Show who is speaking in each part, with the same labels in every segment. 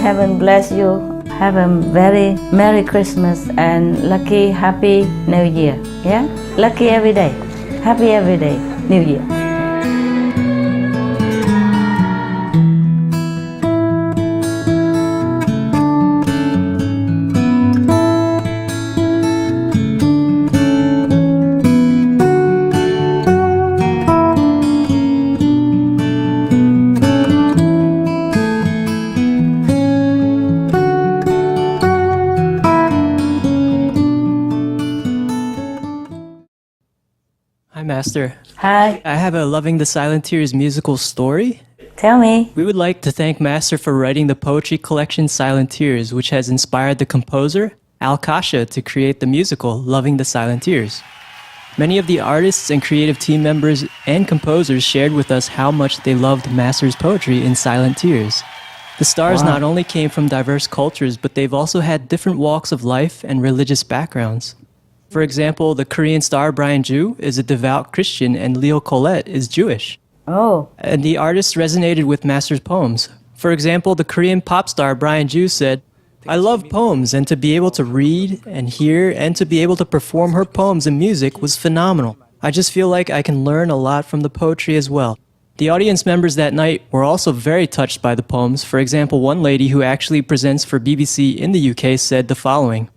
Speaker 1: heaven bless you. Have a very Merry Christmas and lucky, happy New Year. Yeah? Lucky every day. Happy every day. New Year.
Speaker 2: Hi, Master.
Speaker 1: Hi.
Speaker 2: I have a Loving the Silent Tears musical story.
Speaker 1: Tell me.
Speaker 2: We would like to thank Master for writing the poetry collection Silent Tears, which has inspired the composer, Al Kasha, to create the musical Loving the Silent Tears. Many of the artists and creative team members and composers shared with us how much they loved Master's poetry in Silent Tears. The stars not only came from diverse cultures, but they've also had different walks of life and religious backgrounds. For example, the Korean star Brian Joo is a devout Christian and Leo Colette is Jewish.
Speaker 1: Oh.
Speaker 2: And the artists resonated with Master's poems. For example, the Korean pop star Brian Joo said, "I love poems, and to be able to read and hear and to be able to perform her poems and music was phenomenal. I just feel like I can learn a lot from the poetry as well." The audience members that night were also very touched by the poems. For example, one lady who actually presents for BBC in the UK said the following: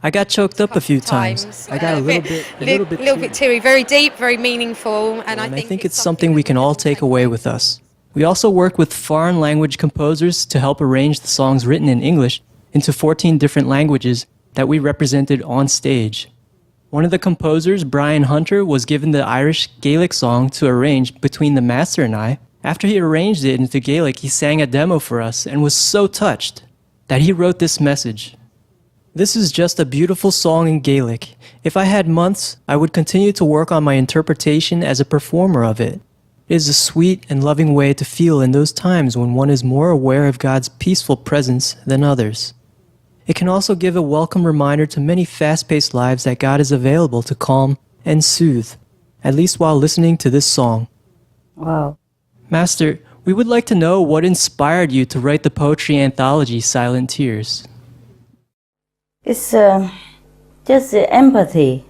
Speaker 2: "I got choked up a few times. I got a little bit
Speaker 3: teary, very deep, very meaningful, and
Speaker 2: I think it's something we can all take away with us." We also work with foreign language composers to help arrange the songs written in English into 14 different languages that we represented on stage. One of the composers, Brian Hunter, was given the Irish Gaelic song to arrange between the Master and I. After he arranged it into Gaelic, he sang a demo for us and was so touched that he wrote this message: "This is just a beautiful song in Gaelic. If I had months, I would continue to work on my interpretation as a performer of it. It is a sweet and loving way to feel in those times when one is more aware of God's peaceful presence than others. It can also give a welcome reminder to many fast-paced lives that God is available to calm and soothe, at least while listening to this song."
Speaker 1: Wow.
Speaker 2: Master, we would like to know what inspired you to write the poetry anthology Silent Tears.
Speaker 1: It's just the empathy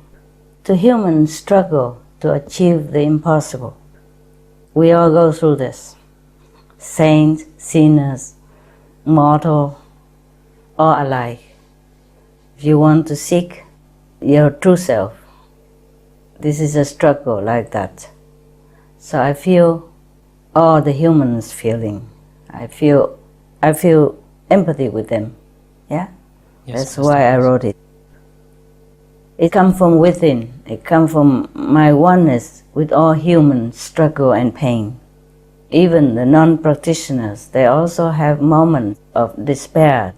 Speaker 1: to human struggle to achieve the impossible. We all go through this. Saints, sinners, mortal, all alike. If you want to seek your true self, this is a struggle like that. So I feel all the humans feeling. I feel empathy with them. Yeah?
Speaker 2: Yes,
Speaker 1: That's why I wrote it. It comes from within. It comes from my oneness with all human struggle and pain. Even the non-practitioners, they also have moments of despair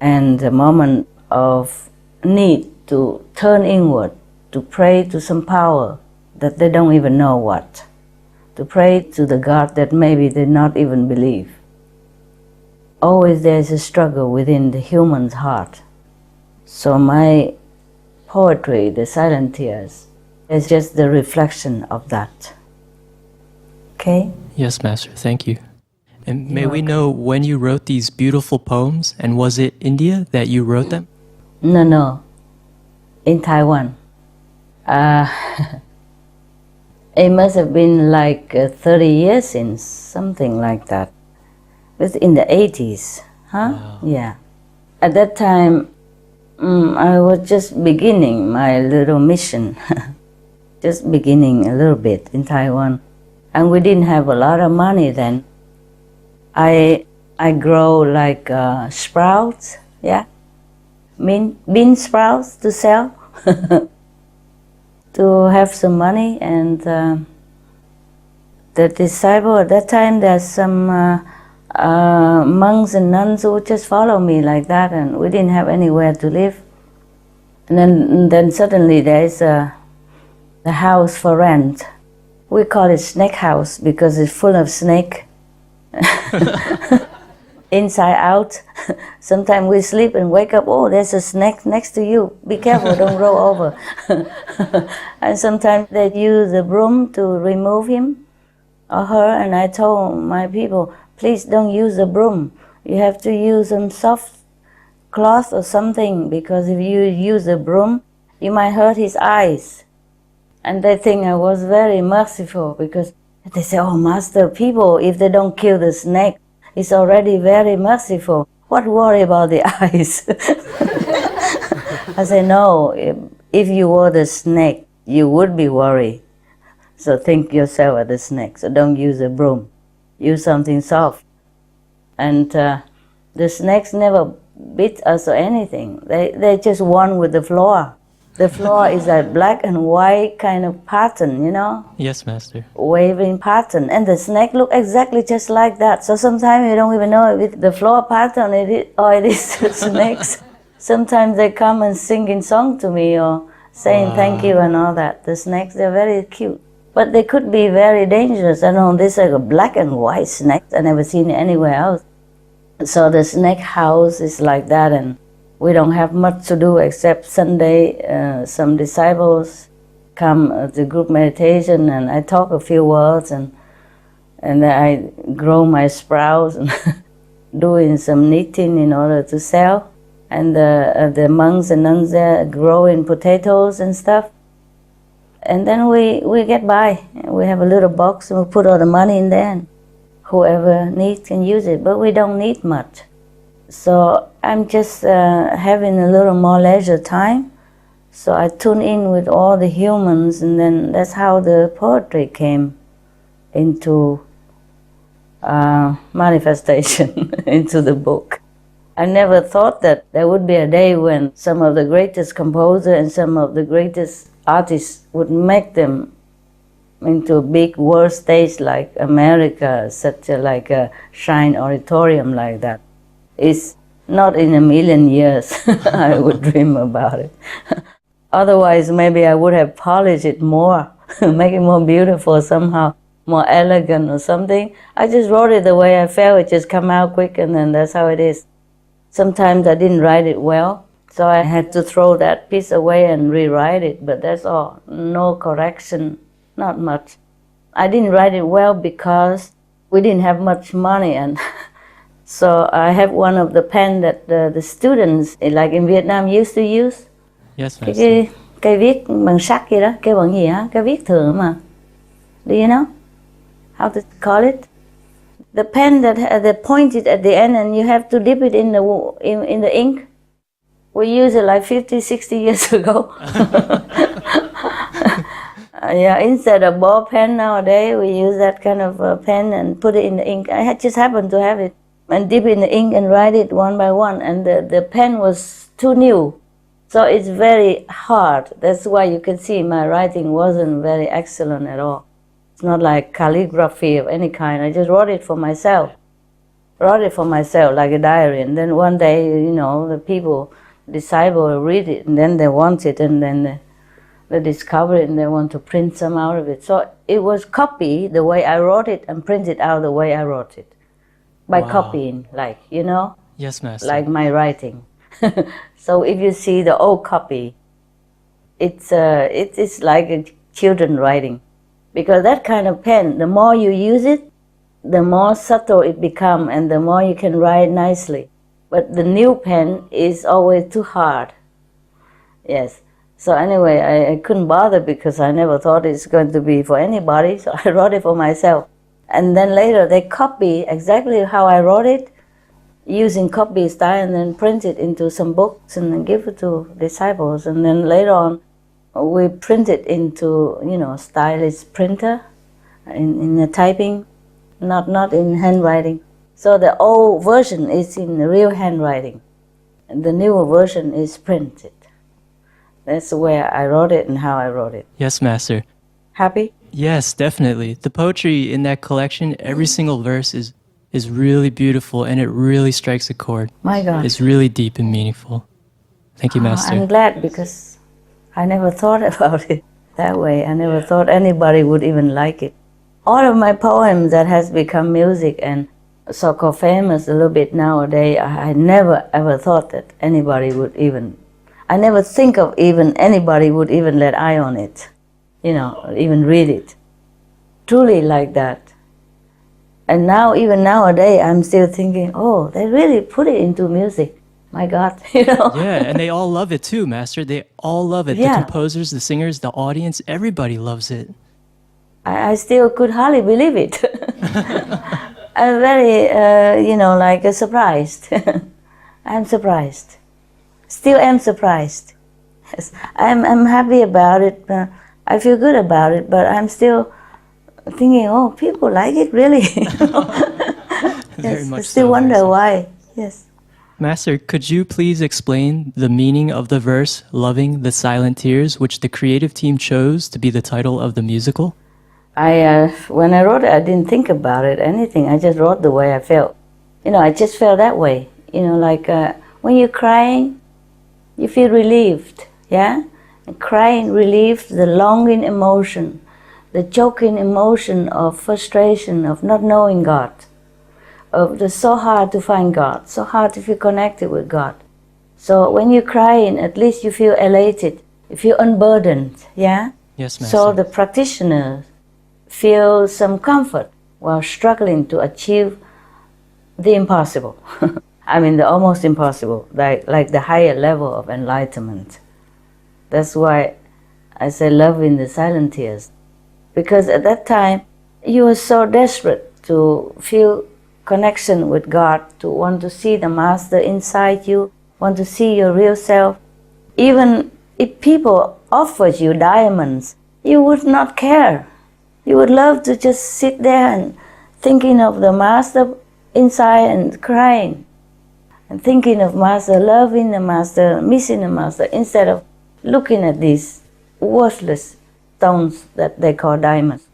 Speaker 1: and a moment of need to turn inward, to pray to some power that they don't even know what, to pray to the God that maybe they not even believe. Always there's a struggle within the human's heart. So my poetry, the Silent Tears, is just the reflection of that. Okay?
Speaker 2: Yes, Master, thank you. And may we know when you wrote these beautiful poems, and was it India that you wrote them?
Speaker 1: No. In Taiwan. It must have been like 30 years since, something like that. It was in the 80s, huh?
Speaker 2: Wow.
Speaker 1: Yeah. At that time, I was just beginning my little mission, just beginning a little bit in Taiwan. And we didn't have a lot of money then. I grow like sprouts, yeah, bean sprouts to sell, to have some money. And the disciple at that time, there's some monks and nuns who just follow me like that, and we didn't have anywhere to live. And then suddenly there's a house for rent. We call it snake house because it's full of snake. Inside out. Sometimes we sleep and wake up, oh, there's a snake next to you. Be careful, don't roll over. And sometimes they use the broom to remove him or her, and I told my people, please don't use the broom. You have to use some soft cloth or something, because if you use a broom, you might hurt his eyes. And they think I was very merciful, because they say, oh, Master, people, if they don't kill the snake, it's already very merciful. What worry about the eyes? I say, no, if you were the snake, you would be worried. So think yourself as the snake. So don't use a broom. Use something soft. And the snakes never bit us or anything. They just one with the floor. The floor is a black and white kind of pattern, you know?
Speaker 2: Yes, Master.
Speaker 1: Waving pattern. And the snake look exactly just like that. So sometimes you don't even know if it's the floor pattern or it is the snakes. Sometimes they come and singing song to me or saying thank you and all that. The snakes, they're very cute. But they could be very dangerous. I know this is a black and white snake. I never seen it anywhere else. So the snake house is like that, and we don't have much to do except Sunday. Some disciples come to group meditation, and I talk a few words, and I grow my sprouts and doing some knitting in order to sell. And the monks and nuns there growing potatoes and stuff. And then we get by. We have a little box and we put all the money in there, and whoever needs can use it, but we don't need much. So I'm just having a little more leisure time. So I tune in with all the humans, and then that's how the poetry came into manifestation, into the book. I never thought that there would be a day when some of the greatest composers and some of the greatest artists would make them into a big world stage like America, such like a Shine Auditorium like that. It's not in a million years I would dream about it. Otherwise, maybe I would have polished it more, make it more beautiful somehow, more elegant or something. I just wrote it the way I felt. It just come out quick, and then that's how it is. Sometimes I didn't write it well, so I had to throw that piece away and rewrite it, but that's all. No correction, not much. I didn't write it well because we didn't have much money, and so I have one of the pen that the students, like in Vietnam, used to use.
Speaker 2: Yes, Master.
Speaker 1: Cây viết bằng sắt gì đó, kêu bằng gì hả? Cây viết thường mà. Do you know how to call it? The pen that they pointed at the end, and you have to dip it in the ink. We used it like 50, 60 years ago. Yeah, instead of ball pen nowadays, we use that kind of pen and put it in the ink. I just happened to have it and dip in the ink and write it one by one. And the pen was too new, so it's very hard. That's why you can see my writing wasn't very excellent at all. It's not like calligraphy of any kind. I just wrote it for myself. Wrote it for myself like a diary. And then one day, you know, the people, disciples read it, and then they want it, and then they discover it, and they want to print some out of it. So it was copied the way I wrote it and printed out the way I wrote it. By copying, like, you know?
Speaker 2: Yes, Master.
Speaker 1: Like my writing. So if you see the old copy, it's like a children writing. Because that kind of pen, the more you use it, the more subtle it becomes, and the more you can write nicely. But the new pen is always too hard. Yes. So anyway, I couldn't bother because I never thought it's going to be for anybody, so I wrote it for myself. And then later they copy exactly how I wrote it, using copy style, and then print it into some books and then give it to disciples. And then later on, we print it into, you know, stylish printer, in the typing, not in handwriting. So the old version is in the real handwriting, and the newer version is printed. That's the way I wrote it and how I wrote it.
Speaker 2: Yes, Master.
Speaker 1: Happy?
Speaker 2: Yes, definitely. The poetry in that collection, every single verse is really beautiful, and it really strikes a chord.
Speaker 1: My God.
Speaker 2: It's really deep and meaningful. Thank you, Master.
Speaker 1: I'm glad, because I never thought about it that way. I never thought anybody would even like it. All of my poems that has become music and so-called famous a little bit nowadays, I never ever thought that anybody would even, I never think of even anybody would even let eye on it, you know, even read it. Truly like that. And now, even nowadays, I'm still thinking, oh, they really put it into music. My God,
Speaker 2: Yeah, and they all love it too, Master. They all love it.
Speaker 1: Yeah.
Speaker 2: The composers, the singers, the audience, everybody loves it.
Speaker 1: I still could hardly believe it. I'm very, surprised. I'm surprised. Still am surprised. Yes. I'm happy about it. I feel good about it, but I'm still thinking, oh, people like it really.
Speaker 2: Very
Speaker 1: Yes, I
Speaker 2: much
Speaker 1: still
Speaker 2: so,
Speaker 1: wonder
Speaker 2: Master.
Speaker 1: why. Yes.
Speaker 2: Master, could you please explain the meaning of the verse, Loving the Silent Tears, which the creative team chose to be the title of the musical?
Speaker 1: When I wrote it, I didn't think about it, anything. I just wrote the way I felt. I just felt that way. When you're crying, you feel relieved, yeah? And crying relieves the longing emotion, the choking emotion of frustration, of not knowing God, of the so hard to find God, so hard to feel connected with God. So when you're crying, at least you feel elated, you feel unburdened, yeah?
Speaker 2: Yes, Master.
Speaker 1: So the practitioner feels some comfort while struggling to achieve the impossible. I mean, the almost impossible, like the higher level of enlightenment. That's why I say love in the silent tears. Because at that time, you were so desperate to feel connection with God, to want to see the Master inside you, want to see your real self. Even if people offered you diamonds, you would not care. You would love to just sit there and thinking of the Master inside and crying, and thinking of Master, loving the Master, missing the Master, instead of looking at these worthless stones that they call diamonds.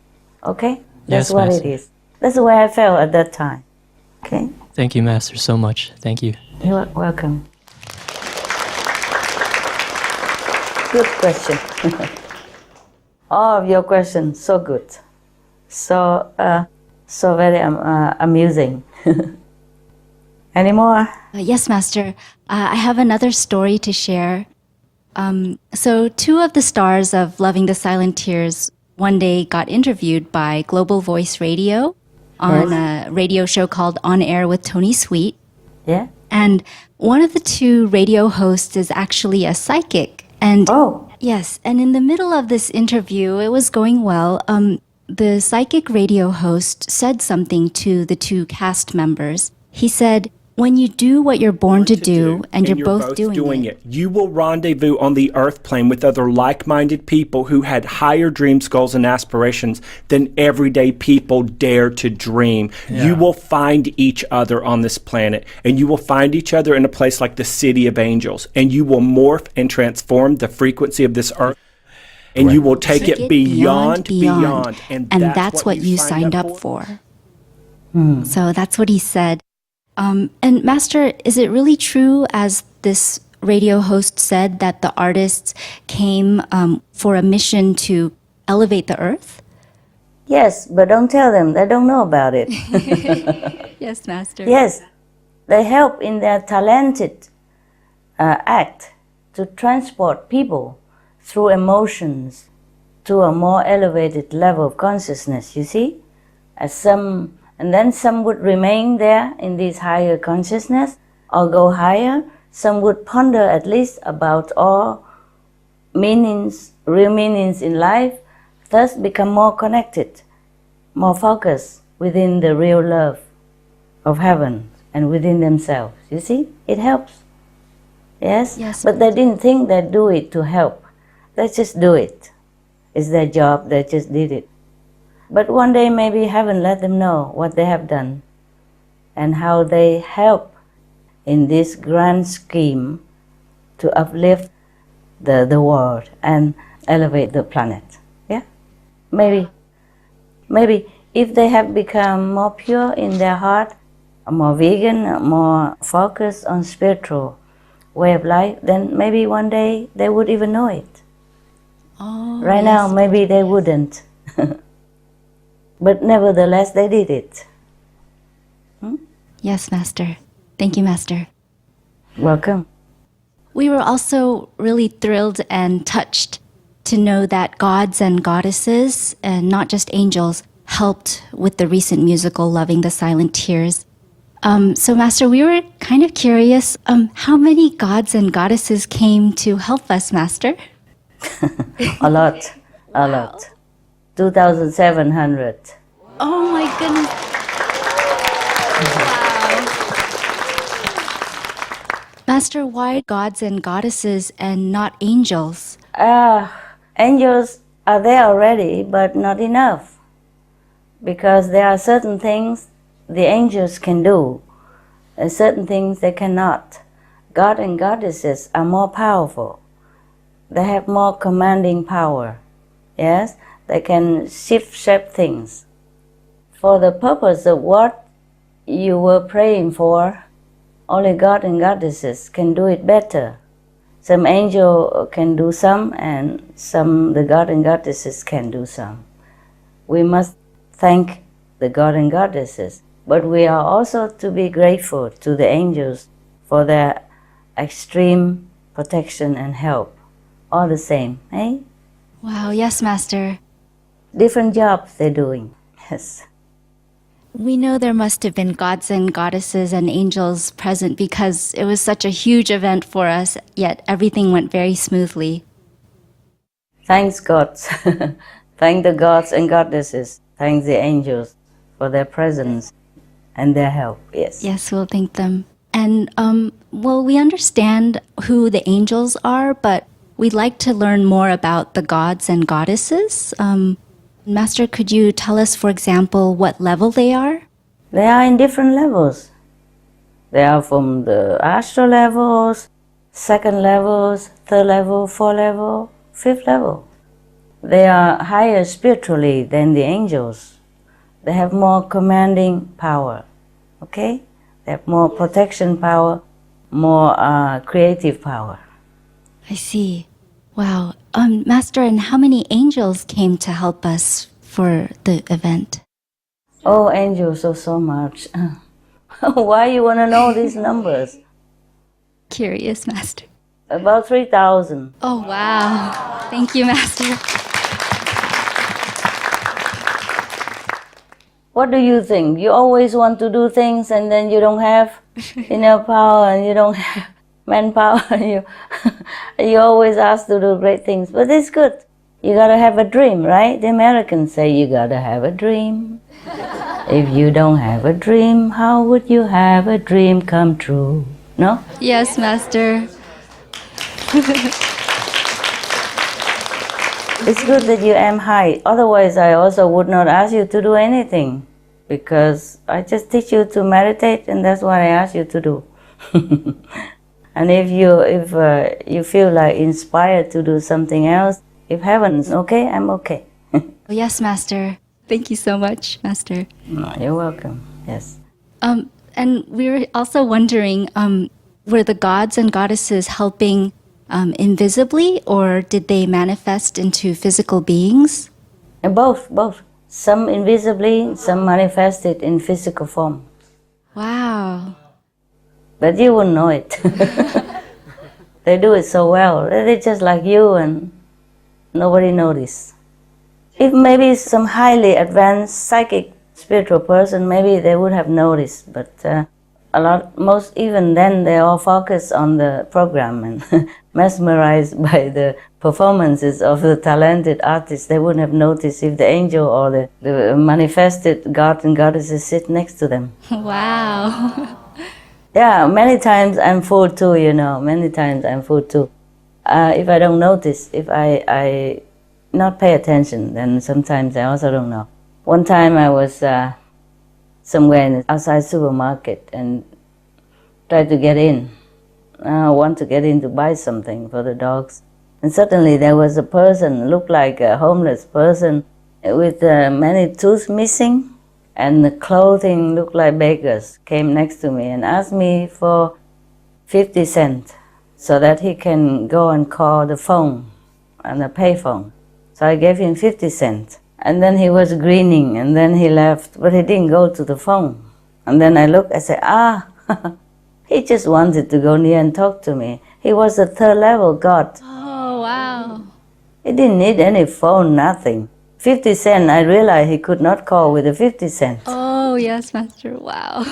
Speaker 1: Okay? That's
Speaker 2: Yes,
Speaker 1: what
Speaker 2: Master.
Speaker 1: it is. That's the way I felt at that time. Okay?
Speaker 2: Thank you, Master, so much. Thank you.
Speaker 1: You're welcome. Good question. All of your questions, so good. So very amusing. Any more?
Speaker 4: Yes, Master. I have another story to share. So, two of the stars of Loving the Silent Tears one day got interviewed by Global Voice Radio on a radio show called On Air with Tony Sweet.
Speaker 1: Yeah?
Speaker 4: And one of the two radio hosts is actually a psychic. And
Speaker 1: Oh.
Speaker 4: yes, and in the middle of this interview, it was going well. The psychic radio host said something to the two cast members. He said, when you do what you're born to do, and you're both doing it,
Speaker 5: you will rendezvous on the earth plane with other like-minded people who had higher dreams, goals, and aspirations than everyday people dare to dream. You will find each other on this planet, and you will find each other in a place like the City of Angels, and you will morph and transform the frequency of this earth, and you will take it beyond.
Speaker 4: And that's what you signed up for. So that's what he said. And Master, is it really true, as this radio host said, that the artists came for a mission to elevate the earth?
Speaker 1: Yes, but don't tell them. They don't know about it.
Speaker 4: Yes, Master.
Speaker 1: Yes, they help in their talented act to transport people through emotions to a more elevated level of consciousness, you see? And then some would remain there in this higher consciousness or go higher. Some would ponder at least about all meanings, real meanings in life, thus become more connected, more focused within the real love of heaven and within themselves. You see, it helps. Yes?
Speaker 4: Yes.
Speaker 1: But they didn't think they'd do it to help. They just do it. It's their job, they just did it. But one day maybe heaven let them know what they have done and how they help in this grand scheme to uplift the world and elevate the planet. Yeah? Maybe if they have become more pure in their heart, more vegan, more focused on spiritual way of life, then maybe one day they would even know it.
Speaker 4: Oh,
Speaker 1: Right now, maybe they wouldn't. But nevertheless, they did it.
Speaker 4: Yes, Master. Thank you, Master.
Speaker 1: Welcome.
Speaker 4: We were also really thrilled and touched to know that gods and goddesses, and not just angels, helped with the recent musical Loving the Silent Tears. So, Master, we were kind of curious, how many gods and goddesses came to help us, Master?
Speaker 1: A lot, a lot. 2,700.
Speaker 4: Oh my goodness. Wow. Master, why gods and goddesses and not angels?
Speaker 1: Angels are there already, but not enough. Because there are certain things the angels can do, and certain things they cannot. God and goddesses are more powerful. They have more commanding power. Yes? They can shape things. For the purpose of what you were praying for, only God and goddesses can do it better. Some angel can do some, and some the God and goddesses can do some. We must thank the God and goddesses, but we are also to be grateful to the angels for their extreme protection and help. All the same, eh?
Speaker 4: Wow, yes, Master.
Speaker 1: Different jobs they're doing, yes.
Speaker 4: We know there must have been gods and goddesses and angels present because it was such a huge event for us, yet everything went very smoothly.
Speaker 1: Thanks God. Thank the gods and goddesses. Thanks the angels for their presence and their help, yes.
Speaker 4: Yes, we'll thank them. And, well, we understand who the angels are, but we'd like to learn more about the gods and goddesses. Master, could you tell us, for example, what level they are?
Speaker 1: They are in different levels. They are from the astral levels, second levels, third level, fourth level, fifth level. They are higher spiritually than the angels. They have more commanding power, okay? They have more protection power, more creative power.
Speaker 4: I see. Wow. Master, and how many angels came to help us for the event?
Speaker 1: Oh, angels, so much. Why you want to know these numbers?
Speaker 4: Curious, Master.
Speaker 1: About 3,000.
Speaker 4: Oh, wow. Thank you, Master.
Speaker 1: What do you think? You always want to do things and then you don't have enough power and you don't have manpower. You always ask to do great things, but it's good. You gotta have a dream, right? The Americans say you gotta have a dream. If you don't have a dream, how would you have a dream come true? No?
Speaker 4: Yes, Master.
Speaker 1: It's good that you aim high. Otherwise, I also would not ask you to do anything, because I just teach you to meditate, and that's what I ask you to do. And if you feel like inspired to do something else, if heaven's okay, I'm okay.
Speaker 4: Yes, Master. Thank you so much, Master.
Speaker 1: You're welcome. Yes.
Speaker 4: And we were also wondering, were the gods and goddesses helping invisibly, or did they manifest into physical beings?
Speaker 1: And both. Some invisibly, some manifested in physical form.
Speaker 4: Wow.
Speaker 1: But you wouldn't know it. They do it so well. They're just like you and nobody noticed. If maybe some highly advanced psychic spiritual person, maybe they would have noticed. But even then, they all focus on the program and mesmerized by the performances of the talented artists. They wouldn't have noticed if the angel or the manifested god and goddesses sit next to them.
Speaker 4: Wow.
Speaker 1: Yeah, many times I'm fooled too, many times I'm fooled too. If I don't notice, if I not pay attention, then sometimes I also don't know. One time I was somewhere in the outside supermarket and tried to get in. I want to get in to buy something for the dogs. And suddenly there was a person, looked like a homeless person, with many teeth missing, and the clothing looked like beggars, came next to me and asked me for 50 cents so that he can go and call the phone and the payphone. So I gave him 50 cents. And then he was grinning, and then he left, but he didn't go to the phone. And then I looked, I said, he just wanted to go near and talk to me. He was a third level god.
Speaker 4: Oh, wow.
Speaker 1: He didn't need any phone, nothing. 50 cent, I realized he could not call with a 50 cent.
Speaker 4: Oh, yes, Master. Wow.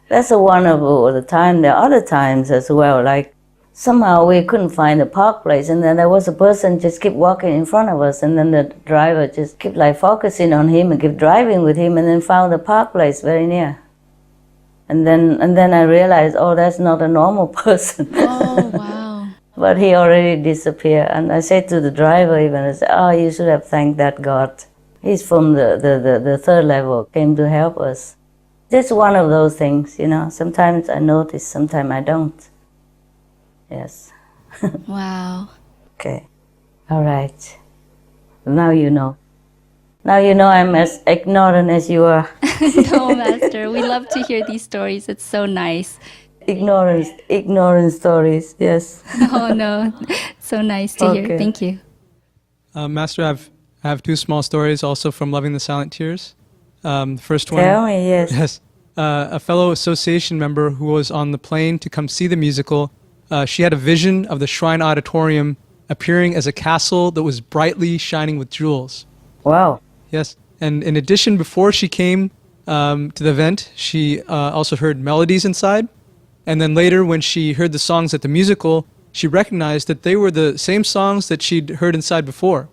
Speaker 1: That's one of the time. There are other times as well, like somehow we couldn't find a park place, and then there was a person just keep walking in front of us, and then the driver just kept like focusing on him and kept driving with him, and then found a park place very near. And then I realized, oh, that's not a normal person.
Speaker 4: Oh, wow.
Speaker 1: But he already disappeared. And I said to the driver even, I said, oh, you should have thanked that God. He's from the third level, came to help us. Just one of those things, you know. Sometimes I notice, sometimes I don't. Yes.
Speaker 4: Wow.
Speaker 1: Okay. All right. Now you know. Now you know I'm as ignorant as you are.
Speaker 4: No, Master. We love to hear these stories. It's so nice.
Speaker 1: Ignorant stories, yes.
Speaker 4: No. So nice to hear.
Speaker 1: Okay.
Speaker 4: Thank you.
Speaker 6: Master, I have two small stories also from Loving the Silent Tears. First one.
Speaker 1: Tell me, yes.
Speaker 6: Yes. A fellow association member who was on the plane to come see the musical, she had a vision of the Shrine Auditorium appearing as a castle that was brightly shining with jewels.
Speaker 1: Wow.
Speaker 6: Yes. And in addition, before she came to the event, she also heard melodies inside. And then later, when she heard the songs at the musical, she recognized that they were the same songs that she'd heard inside before.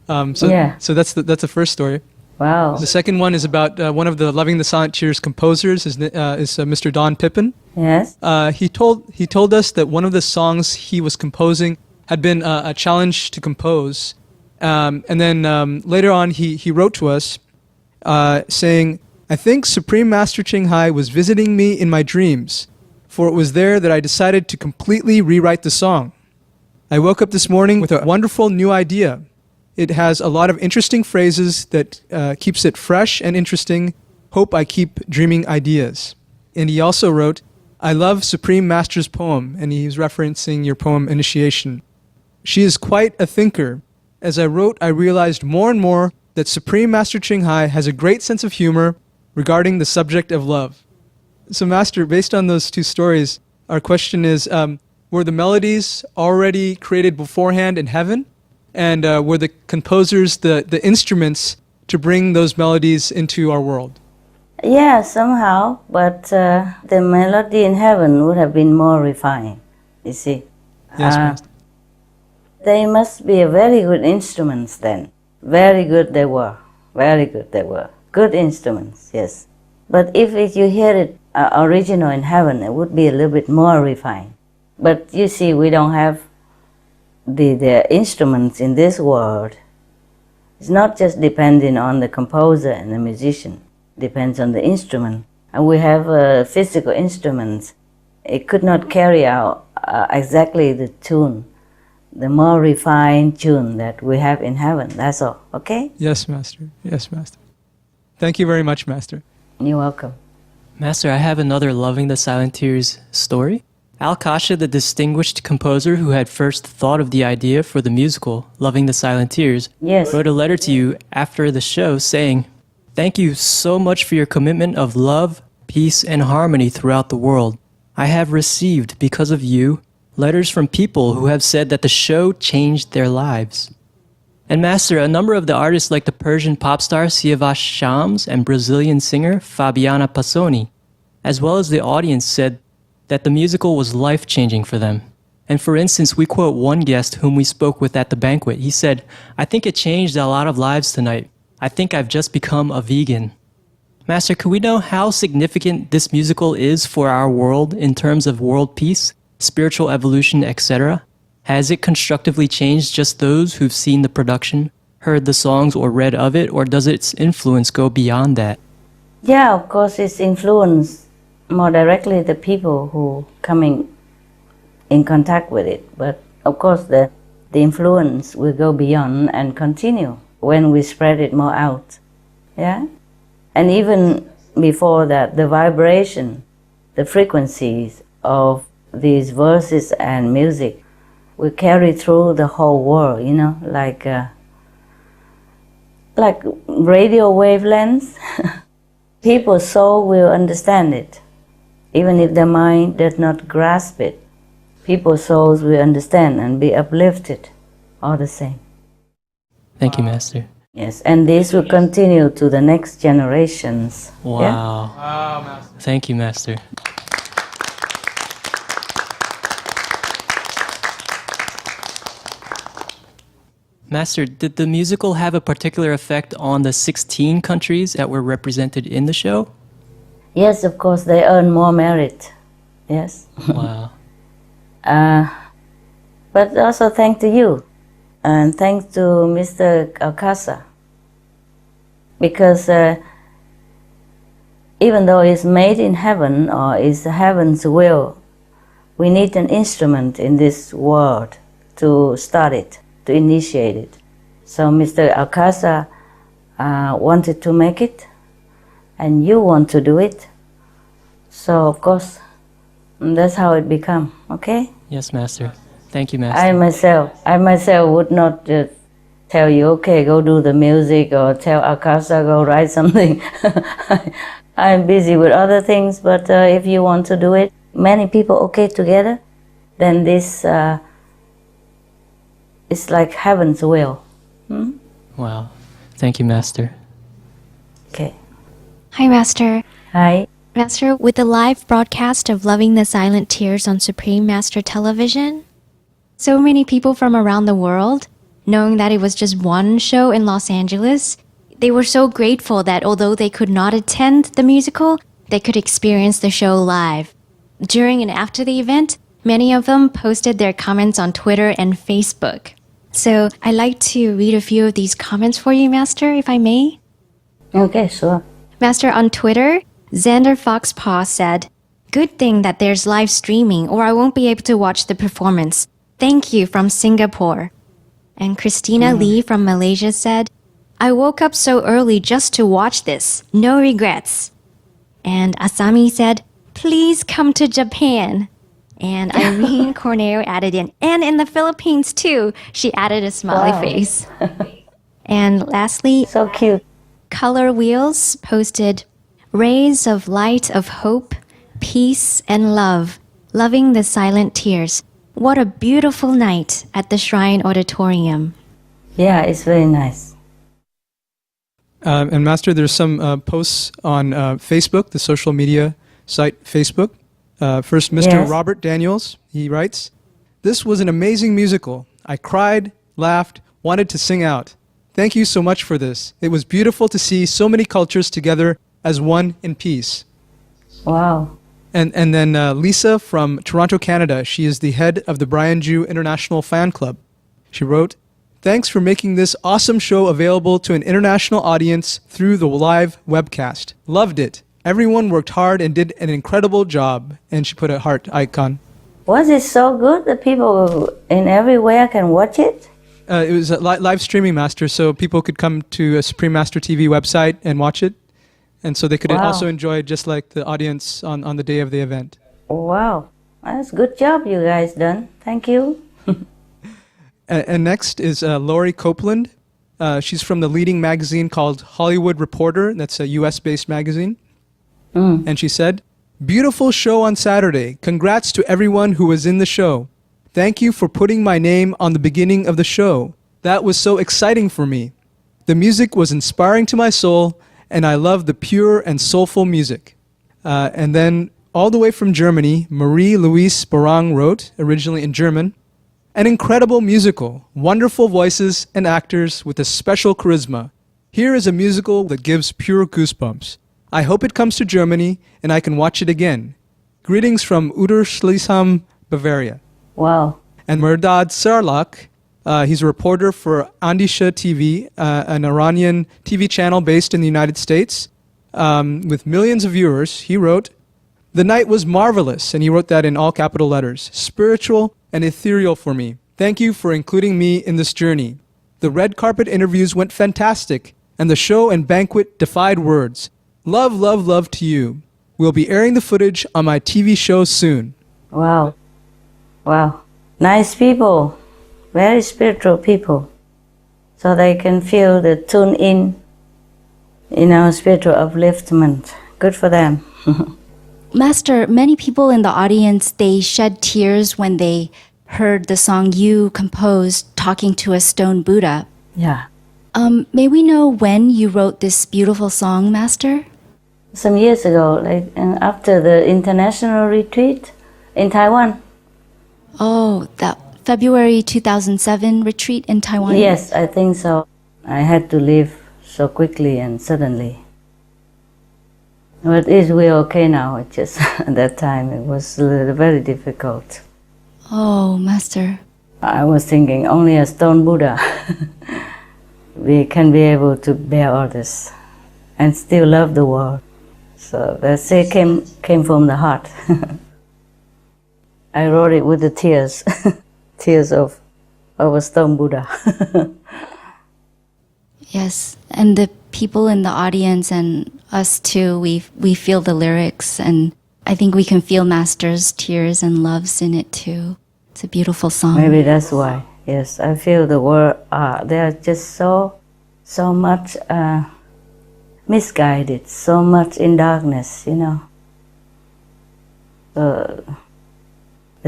Speaker 6: So that's the first story.
Speaker 1: Wow.
Speaker 6: The second one is about one of the Loving the Silent Tears composers is Mr. Don Pippin.
Speaker 1: Yes.
Speaker 6: He told us that one of the songs he was composing had been a challenge to compose. And then later on, he wrote to us saying, I think Supreme Master Ching Hai was visiting me in my dreams, for it was there that I decided to completely rewrite the song. I woke up this morning with a wonderful new idea. It has a lot of interesting phrases that keeps it fresh and interesting. Hope I keep dreaming ideas. And he also wrote, I love Supreme Master's poem, and he's referencing your poem Initiation. She is quite a thinker. As I wrote, I realized more and more that Supreme Master Ching Hai has a great sense of humor regarding the subject of love. So Master, based on those two stories, our question is, were the melodies already created beforehand in heaven? And were the composers the instruments to bring those melodies into our world?
Speaker 1: Yeah, somehow, but the melody in heaven would have been more refined, you see.
Speaker 6: Yes, Master.
Speaker 1: They must be very good instruments then. Very good they were. Very good they were. Good instruments, yes. But if you hear it original in heaven, it would be a little bit more refined. But you see, we don't have the instruments in this world. It's not just depending on the composer and the musician. It depends on the instrument. And we have physical instruments. It could not carry out exactly the tune, the more refined tune that we have in heaven. That's all, okay?
Speaker 6: Yes, Master. Yes, Master. Thank you very much, Master.
Speaker 1: You're welcome.
Speaker 2: Master, I have another Loving the Silent Tears story. Al Kasha, the distinguished composer who had first thought of the idea for the musical Loving the Silent Tears,
Speaker 1: Yes.
Speaker 2: wrote a letter to you after the show saying, thank you so much for your commitment of love, peace, and harmony throughout the world. I have received, because of you, letters from people who have said that the show changed their lives. And Master, a number of the artists like the Persian pop star Siavash Shams and Brazilian singer Fabiana Passoni, as well as the audience, said that the musical was life-changing for them. And for instance, we quote one guest whom we spoke with at the banquet. He said, I think it changed a lot of lives tonight. I think I've just become a vegan. Master, could we know how significant this musical is for our world in terms of world peace, spiritual evolution, etc.? Has it constructively changed just those who've seen the production, heard the songs, or read of it, or does its influence go beyond that?
Speaker 1: Yeah, of course, it's influenced more directly the people who coming in contact with it. But of course, the influence will go beyond and continue when we spread it more out. Yeah, and even before that, the vibration, the frequencies of these verses and music will carry through the whole world. You know, like radio wavelengths. People's soul will understand it. Even if the mind does not grasp it, people's souls will understand and be uplifted all the same.
Speaker 2: Thank you, Master.
Speaker 1: Yes, and this will continue to the next generations.
Speaker 2: Wow.
Speaker 1: Yeah?
Speaker 6: Wow, Master.
Speaker 2: Thank you, Master. Master, did the musical have a particular effect on the 16 countries that were represented in the show?
Speaker 1: Yes, of course, they earn more merit. Yes.
Speaker 2: Wow.
Speaker 1: But also thanks to you, and thanks to Mr. Alcasa, because even though it's made in heaven or it's heaven's will, we need an instrument in this world to start it, to initiate it. So Mr. Alcasa wanted to make it, and you want to do it. So of course, that's how it become. Okay.
Speaker 2: Yes, Master. Thank you, Master.
Speaker 1: I myself would not tell you, okay, go do the music, or tell Alcasa go write something. I'm busy with other things, but if you want to do it, many people okay together, then this is like heaven's will.
Speaker 2: Wow. Thank you, Master.
Speaker 1: Okay.
Speaker 4: Hi, Master.
Speaker 1: Hi.
Speaker 4: Master, with the live broadcast of Loving the Silent Tears on Supreme Master Television, so many people from around the world, knowing that it was just one show in Los Angeles, they were so grateful that although they could not attend the musical, they could experience the show live. During and after the event, many of them posted their comments on Twitter and Facebook. So I'd like to read a few of these comments for you, Master, if I may.
Speaker 1: Okay, sure.
Speaker 4: Master, on Twitter, Xander Foxpaw said, "Good thing that there's live streaming or I won't be able to watch the performance. Thank you from Singapore." And Christina Lee from Malaysia said, "I woke up so early just to watch this. No regrets." And Asami said, "Please come to Japan." And Irene Corneo added in, "And in the Philippines too." She added a smiley
Speaker 1: Wow.
Speaker 4: face. And lastly,
Speaker 1: So cute.
Speaker 4: Color Wheels posted, "Rays of light of hope, peace, and love, loving the silent tears. What a beautiful night at the Shrine Auditorium."
Speaker 1: Yeah, it's very nice.
Speaker 6: And Master, there's some posts on Facebook, the social media site Facebook. First, Mr.
Speaker 1: Yes.
Speaker 6: Robert Daniels, he writes, "This was an amazing musical. I cried, laughed, wanted to sing out. Thank you so much for this. It was beautiful to see so many cultures together as one in peace."
Speaker 1: Wow.
Speaker 6: And then Lisa from Toronto, Canada, she is the head of the Brian Jew International Fan Club. She wrote, "Thanks for making this awesome show available to an international audience through the live webcast. Loved it. Everyone worked hard and did an incredible job." And she put a heart icon.
Speaker 1: Was it so good that people in everywhere can watch it?
Speaker 6: It was a live streaming, Master, so people could come to a Supreme Master TV website and watch it. And so they could
Speaker 1: Wow.
Speaker 6: also enjoy it just like the audience on the day of the event.
Speaker 1: Wow. That's a good job you guys done. Thank you.
Speaker 6: And next is Lori Copeland. She's from the leading magazine called Hollywood Reporter. That's a US-based magazine. And she said, "Beautiful show on Saturday. Congrats to everyone who was in the show. Thank you for putting my name on the beginning of the show. That was so exciting for me. The music was inspiring to my soul, and I love the pure and soulful music." And then all the way from Germany, Marie-Louise Borang wrote, originally in German, "An incredible musical, wonderful voices and actors with a special charisma. Here is a musical that gives pure goosebumps. I hope it comes to Germany and I can watch it again. Greetings from Uderschlesheim, Bavaria."
Speaker 1: Wow.
Speaker 6: And Mehrdad Sarlak, he's a reporter for Andisha TV, an Iranian TV channel based in the United States, with millions of viewers. He wrote, "The night was marvelous," and he wrote that in all capital letters, "spiritual and ethereal for me. Thank you for including me in this journey. The red carpet interviews went fantastic, and the show and banquet defied words. Love, love, love to you. We'll be airing the footage on my TV show soon."
Speaker 1: Wow. Wow. Nice people. Very spiritual people. So they can feel the tune in, spiritual upliftment. Good for them.
Speaker 4: Master, many people in the audience, they shed tears when they heard the song you composed, Talking to a Stone Buddha.
Speaker 1: Yeah.
Speaker 4: May we know when you wrote this beautiful song, Master?
Speaker 1: Some years ago, like after the international retreat in Taiwan.
Speaker 4: Oh, that February 2007 retreat in Taiwan?
Speaker 1: Yes, I think so. I had to leave so quickly and suddenly. But we're okay now. It just at that time it was very difficult.
Speaker 4: Oh, Master.
Speaker 1: I was thinking only a stone Buddha we can be able to bear all this and still love the world. So that say came from the heart. I wrote it with the tears, tears of a stone Buddha.
Speaker 4: Yes, and the people in the audience and us too, we feel the lyrics, and I think we can feel Master's tears and loves in it too. It's a beautiful song.
Speaker 1: Maybe that's why. Yes, I feel the world. They are just so much misguided, so much in darkness. The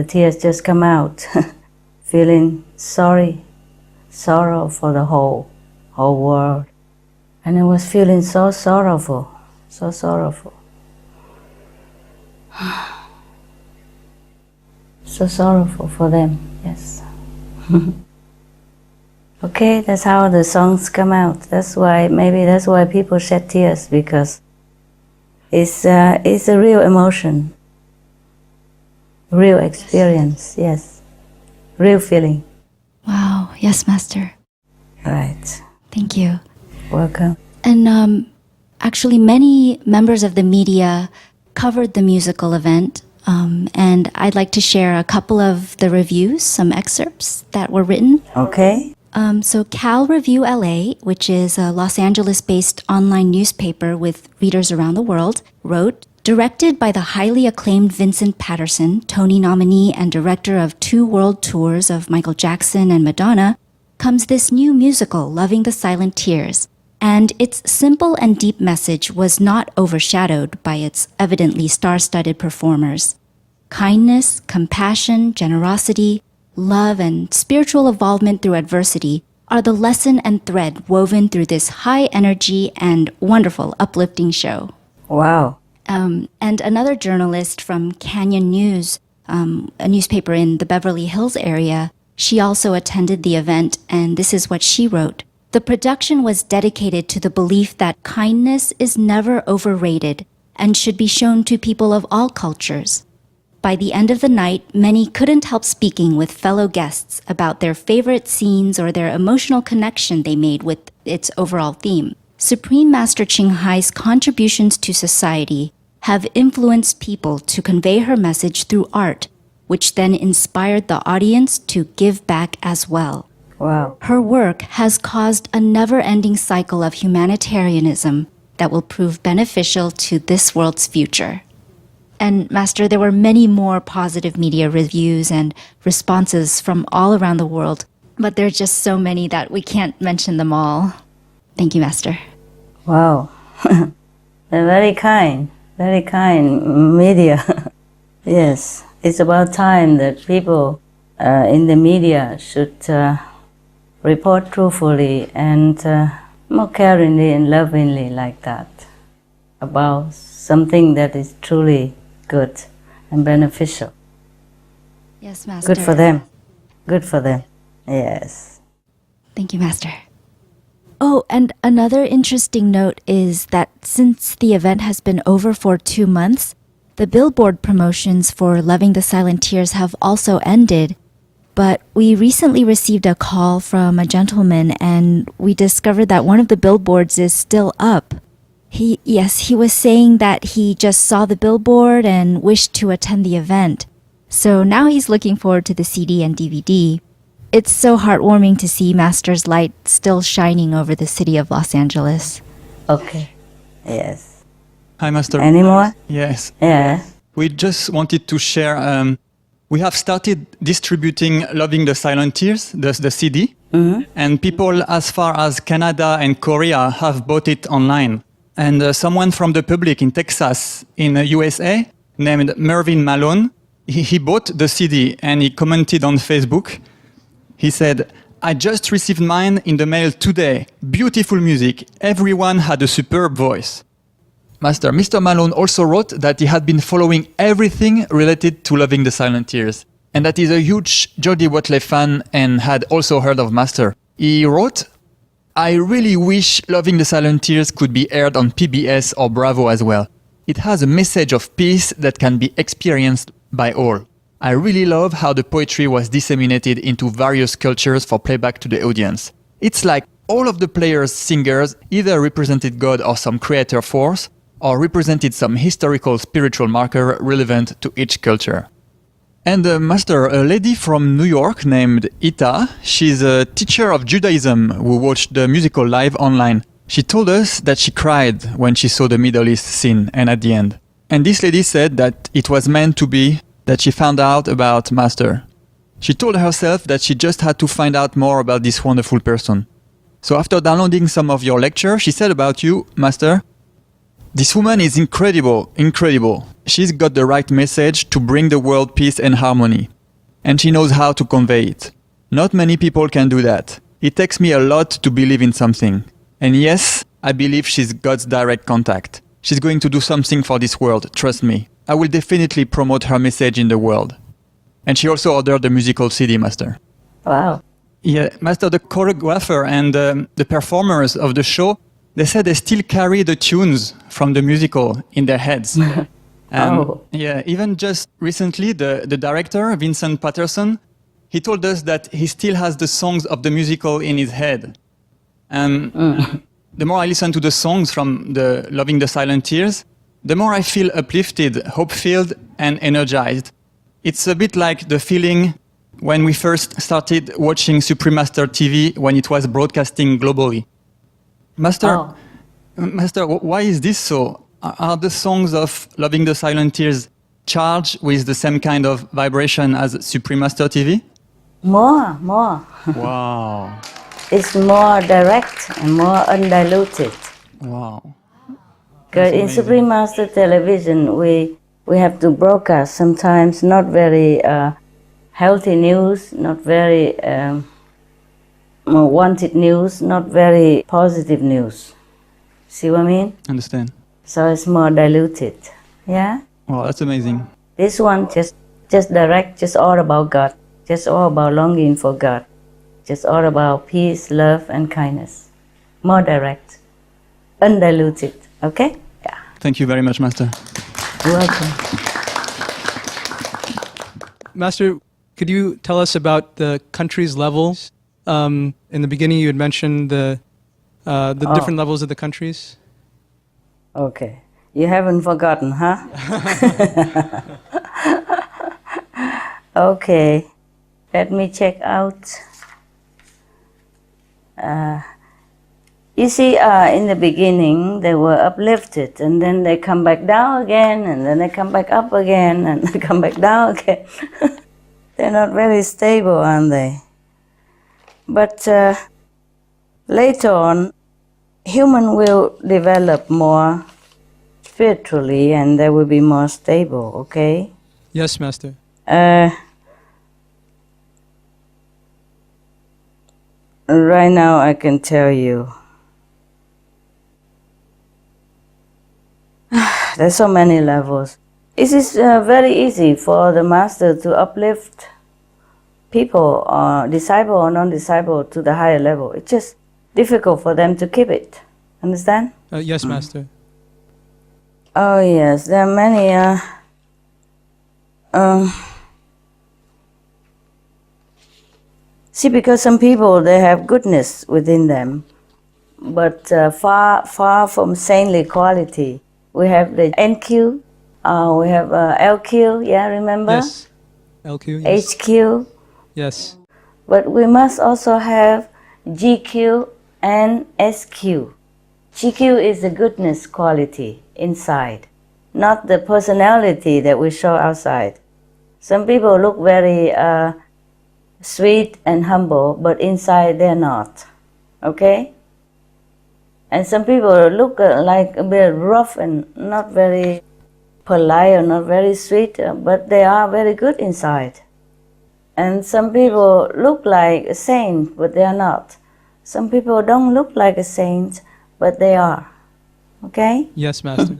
Speaker 1: tears just come out, feeling sorrow for the whole world, and I was feeling so sorrowful. So sorrowful for them, yes. Okay, that's how the songs come out. Maybe that's why people shed tears, because it's a real emotion, real experience, yes, real feeling.
Speaker 4: Wow, yes, Master.
Speaker 1: Right.
Speaker 4: Thank you.
Speaker 1: Welcome.
Speaker 4: And actually, many members of the media covered the musical event, and I'd like to share a couple of the reviews, some excerpts that were written.
Speaker 1: Okay.
Speaker 4: So Cal Review LA, which is a Los Angeles-based online newspaper with readers around the world, wrote, directed by the highly acclaimed Vincent Patterson, Tony nominee and director of 2 world tours of Michael Jackson and Madonna, comes this new musical, Loving the Silent Tears. And its simple and deep message was not overshadowed by its evidently star-studded performers. Kindness, compassion, generosity, love, and spiritual evolvement through adversity are the lesson and thread woven through this high-energy and wonderful, uplifting show.
Speaker 1: Wow.
Speaker 4: And another journalist from Canyon News, a newspaper in the Beverly Hills area, she also attended the event, and this is what she wrote. The production was dedicated to the belief that kindness is never overrated and should be shown to people of all cultures. By the end of the night, many couldn't help speaking with fellow guests about their favorite scenes or their emotional connection they made with its overall theme. Supreme Master Ching Hai's contributions to society have influenced people to convey her message through art, which then inspired the audience to give back as well.
Speaker 1: Wow.
Speaker 4: Her work has caused a never-ending cycle of humanitarianism that will prove beneficial to this world's future. And Master, there were many more positive media reviews and responses from all around the world, but there are just so many that we can't mention them all. Thank you, Master.
Speaker 1: Wow. They're very kind media. Yes, it's about time that people in the media should report truthfully and more caringly and lovingly like that about something that is truly good and beneficial.
Speaker 4: Yes, Master.
Speaker 1: Good for them. Good for them. Yes.
Speaker 4: Thank you, Master. Oh, and another interesting note is that since the event has been over for 2 months, the billboard promotions for Loving the Silent Tears have also ended. But we recently received a call from a gentleman, and we discovered that one of the billboards is still up. He was saying that he just saw the billboard and wished to attend the event. So now he's looking forward to the CD and DVD. It's so heartwarming to see Master's light still shining over the city of Los Angeles.
Speaker 1: Okay. Yes.
Speaker 7: Hi, Master.
Speaker 1: Any more?
Speaker 7: Yes.
Speaker 1: Yeah.
Speaker 7: We just wanted to share, we have started distributing Loving the Silent Tears, the CD, and people as far as Canada and Korea have bought it online. And someone from the public in Texas, in the USA, named Mervyn Malone, he bought the CD and he commented on Facebook. He said, I just received mine in the mail today. Beautiful music. Everyone had a superb voice. Master, Mr. Malone also wrote that he had been following everything related to Loving the Silent Tears, and that he's a huge Jodie Watley fan and had also heard of Master. He wrote, I really wish Loving the Silent Tears could be aired on PBS or Bravo as well. It has a message of peace that can be experienced by all. I really love how the poetry was disseminated into various cultures for playback to the audience. It's like all of the players' singers either represented God or some creator force, or represented some historical spiritual marker relevant to each culture. And Master, a lady from New York named Ita, she's a teacher of Judaism who watched the musical live online. She told us that she cried when she saw the Middle East scene and at the end. And this lady said that it was meant to be that she found out about Master. She told herself that she just had to find out more about this wonderful person. So after downloading some of your lecture, she said about you, Master, this woman is incredible, incredible. She's got the right message to bring the world peace and harmony. And she knows how to convey it. Not many people can do that. It takes me a lot to believe in something. And yes, I believe she's God's direct contact. She's going to do something for this world, trust me. I will definitely promote her message in the world. And she also ordered the musical CD, Master.
Speaker 1: Wow.
Speaker 7: Yeah, Master, the choreographer and the performers of the show, they said they still carry the tunes from the musical in their heads.
Speaker 1: Oh.
Speaker 7: Yeah, even just recently, the director, Vincent Patterson, he told us that he still has the songs of the musical in his head. The more I listen to the songs from the Loving the Silent Tears, the more I feel uplifted, hope-filled, and energized. It's a bit like the feeling when we first started watching Supreme Master TV when it was broadcasting globally. Master, why is this so? Are the songs of Loving the Silent Tears charged with the same kind of vibration as Supreme Master TV?
Speaker 1: More.
Speaker 7: Wow.
Speaker 1: It's more direct and more undiluted.
Speaker 7: Wow.
Speaker 1: Because in Supreme Master Television, we have to broadcast sometimes not very healthy news, not very wanted news, not very positive news. See what I mean?
Speaker 7: Understand.
Speaker 1: So it's more diluted. Yeah?
Speaker 7: Wow, that's amazing.
Speaker 1: This one just direct, just all about God. Just all about longing for God. Just all about peace, love, and kindness. More direct. Undiluted. Okay? Yeah.
Speaker 7: Thank you very much, Master.
Speaker 1: You're welcome.
Speaker 6: Master, could you tell us about the countries' levels? In the beginning, you had mentioned the different levels of the countries.
Speaker 1: Okay. You haven't forgotten, huh? Okay. Let me check out. You see, in the beginning, they were uplifted, and then they come back down again, and then they come back up again, and they come back down again. They're not very stable, aren't they? But later on, human will develop more spiritually, and they will be more stable, okay?
Speaker 6: Yes, Master.
Speaker 1: Right now, I can tell you. There's so many levels. It is very easy for the Master to uplift people, disciple or non-disciple, to the higher level. It's just difficult for them to keep it. Understand?
Speaker 6: Yes, Master.
Speaker 1: Oh yes, there are many. See, because some people, they have goodness within them, but far from saintly quality. We have the NQ, we have LQ, yeah, remember?
Speaker 6: Yes. LQ, yes.
Speaker 1: HQ.
Speaker 6: Yes.
Speaker 1: But we must also have GQ and SQ. GQ is the goodness quality inside, not the personality that we show outside. Some people look very sweet and humble, but inside they're not, okay? And some people look like a bit rough and not very polite or not very sweet, but they are very good inside. And some people look like a saint, but they are not. Some people don't look like a saint, but they are. Okay?
Speaker 6: Yes, Master.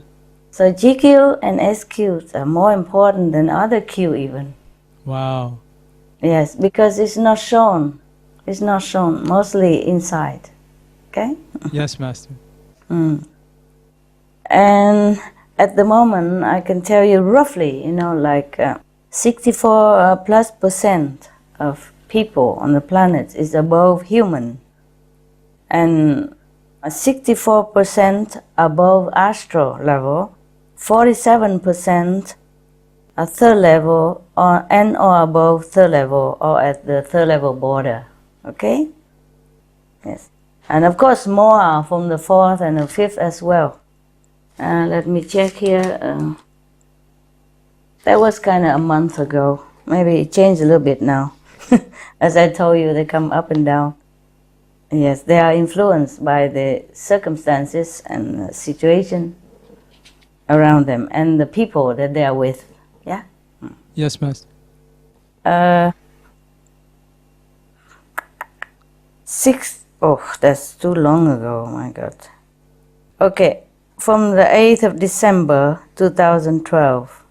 Speaker 1: So GQ and SQ are more important than other Q even.
Speaker 6: Wow.
Speaker 1: Yes, because it's not shown. It's not shown, mostly inside. Okay?
Speaker 6: Yes, Master.
Speaker 1: And at the moment, I can tell you roughly, 64 plus percent of people on the planet is above human, and 64% above astral level, 47% at third level or above third level or at the third level border. Okay? Yes. And of course more are from the fourth and the fifth as well. Let me check here. That was kind of a month ago. Maybe it changed a little bit now. As I told you, they come up and down. Yes, they are influenced by the circumstances and the situation around them and the people that they are with. Yeah?
Speaker 6: Yes, Master.
Speaker 1: That's too long ago, my God. Okay, from the 8th of December 2012.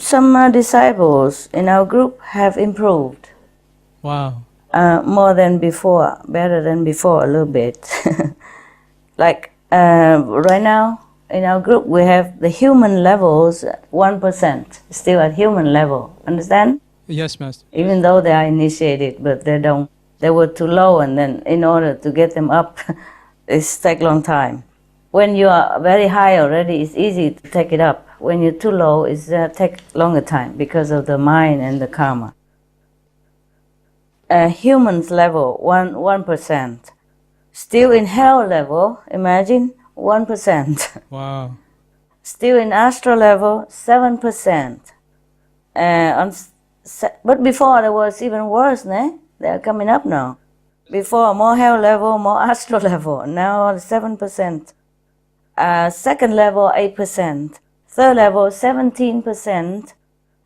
Speaker 1: Some disciples in our group have improved.
Speaker 6: Wow.
Speaker 1: More than before, better than before a little bit. Like right now in our group we have the human levels 1%, still at human level, understand?
Speaker 6: Yes, Master.
Speaker 1: Even though they are initiated, but they were too low, and then in order to get them up, it takes long time. When you are very high already, it's easy to take it up. When you're too low, it takes longer time because of the mind and the karma. Humans level, 1%. Still in hell level, imagine, 1%.
Speaker 6: Wow.
Speaker 1: Still in astral level, 7%. But before there was even worse, ne? They are coming up now. Before, more hell level, more astral level. Now 7%. Second level, 8%. Third level, 17%.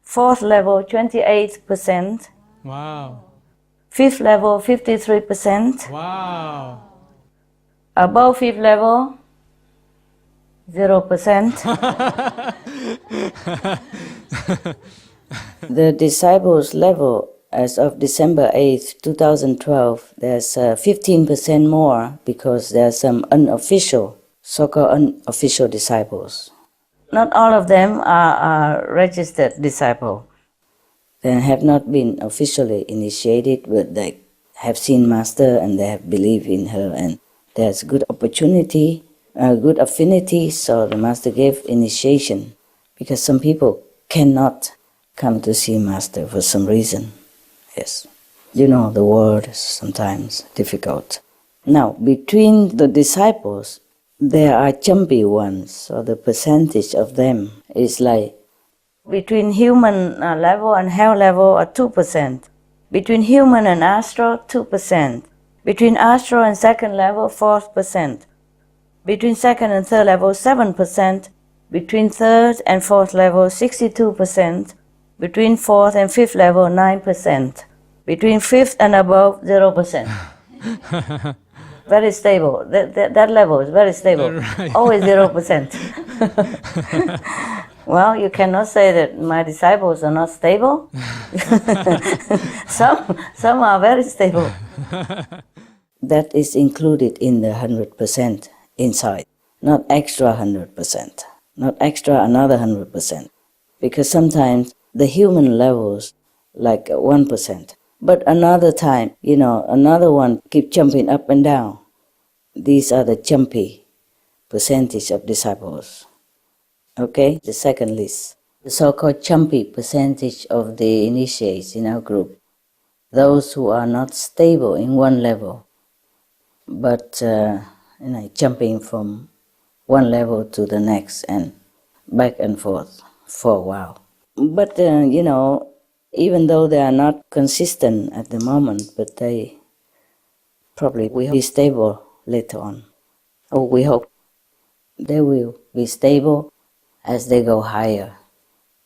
Speaker 1: Fourth level, 28%.
Speaker 6: Wow.
Speaker 1: Fifth level, 53%.
Speaker 6: Wow.
Speaker 1: Above fifth level, 0%. The disciples level as of December 8th, 2012, there's 15% more because there are some unofficial, so-called unofficial disciples. Not all of them are registered disciples. They have not been officially initiated, but they have seen Master and they have believed in her, and there's good opportunity, good affinity, so the Master gave initiation, because some people cannot come to see Master for some reason. Yes. You know, the world is sometimes difficult. Now, between the disciples, there are chumpy ones, so the percentage of them is like between human level and hell level are 2%. Between human and astral, 2%. Between astral and second level, 4%. Between second and third level, 7%. Between third and fourth level, 62%. Between fourth and fifth level, 9%. Between fifth and above, 0%. Very stable. That level is very stable.
Speaker 6: Right.
Speaker 1: Always 0%. Well, you cannot say that my disciples are not stable. Some are very stable. That is included in the 100% inside, not extra 100%, not extra another 100%. Because sometimes the human levels like 1%, but another time, another one keep jumping up and down. These are the jumpy percentage of disciples. Okay, the second list, the so-called jumpy percentage of the initiates in our group, those who are not stable in one level, but jumping from one level to the next and back and forth for a while. But even though they are not consistent at the moment, but they probably will be stable later on. Or we hope they will be stable as they go higher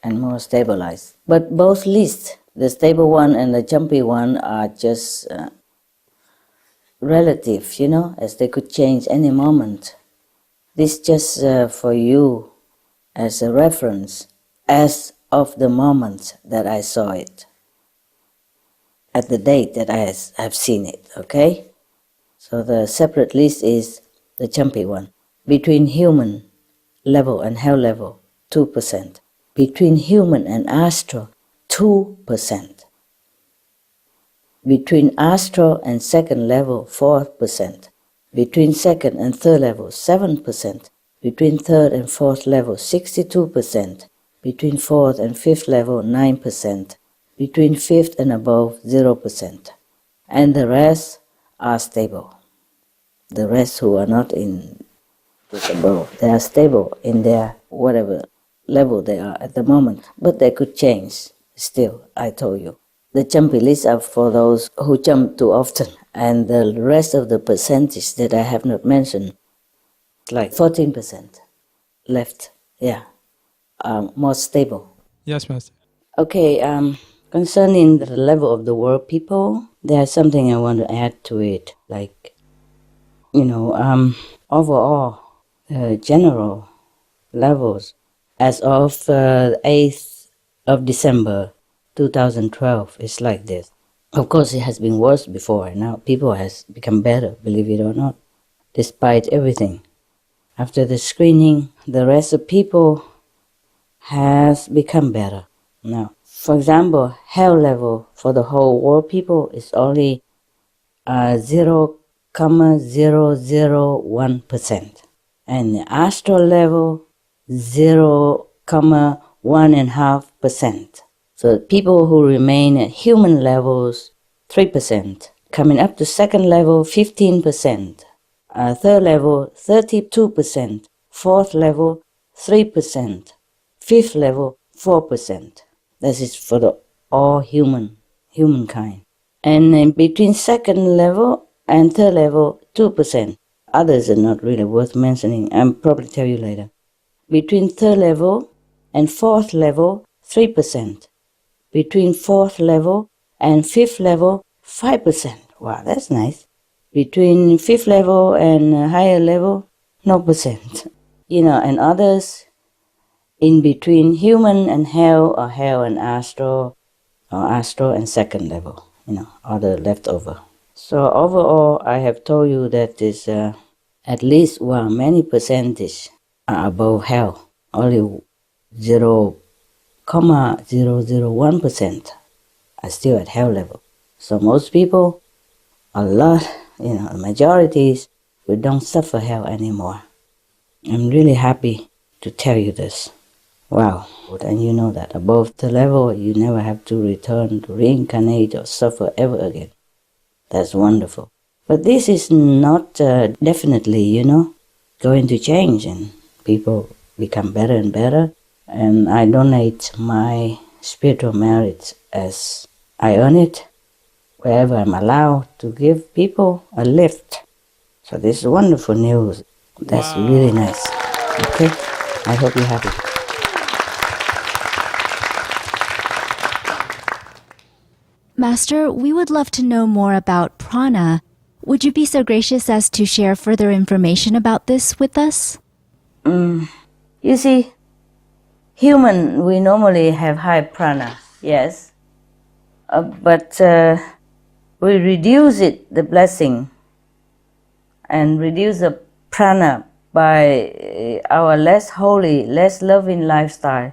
Speaker 1: and more stabilized. But both lists, the stable one and the jumpy one, are just relative, as they could change any moment. This just for you as a reference as of the moment that I saw it, at the date that I have seen it, okay? So the separate list is the jumpy one. Between human level and hell level, 2%. Between human and astral, 2%. Between astral and second level, 4%. Between second and third level, 7%. Between third and fourth level, 62%. Between fourth and fifth level, 9%. Between fifth and above, 0%. And the rest are stable. The rest who are not in above, they are stable in their whatever level they are at the moment. But they could change still, I told you. The jumpy lists are for those who jump too often. And the rest of the percentage that I have not mentioned, like 14% left, more stable.
Speaker 6: Yes, Master.
Speaker 1: Okay, concerning the level of the world people, there's something I want to add to it. Like, overall, general levels, as of 8th of December 2012, is like this. Of course, it has been worse before. Now people has become better, believe it or not, despite everything. After the screening, the rest of people has become better. Now, for example, hell level for the whole world people is only 0.001%. And the astral level, 0.1.5%. So people who remain at human levels, 3%. Coming up to second level, 15%. Third level, 32%. Fourth level, 3%. Fifth level, 4%. That is for the all humankind. And in between second level and third level, 2%. Others are not really worth mentioning. I'll probably tell you later. Between third level and fourth level, 3%. Between fourth level and fifth level, 5%. Wow, that's nice. Between fifth level and higher level, no percent. And others in between human and hell, or hell and astral, or astral and second level, other leftover. So overall, I have told you that is at least, many percentage are above hell. Only 0.001% are still at hell level. So most people, a lot, majorities, we don't suffer hell anymore. I'm really happy to tell you this. Wow. And you know that above the level, you never have to return to reincarnate or suffer ever again. That's wonderful. But this is not definitely, going to change, and people become better and better. And I donate my spiritual merit as I earn it, wherever I'm allowed to give people a lift. So this is wonderful news. That's really nice. Okay? I hope you're happy.
Speaker 4: Master, we would love to know more about prana. Would you be so gracious as to share further information about this with us?
Speaker 1: You see, human, we normally have high prana, yes. But we reduce it, the blessing, and reduce the prana by our less holy, less loving lifestyle,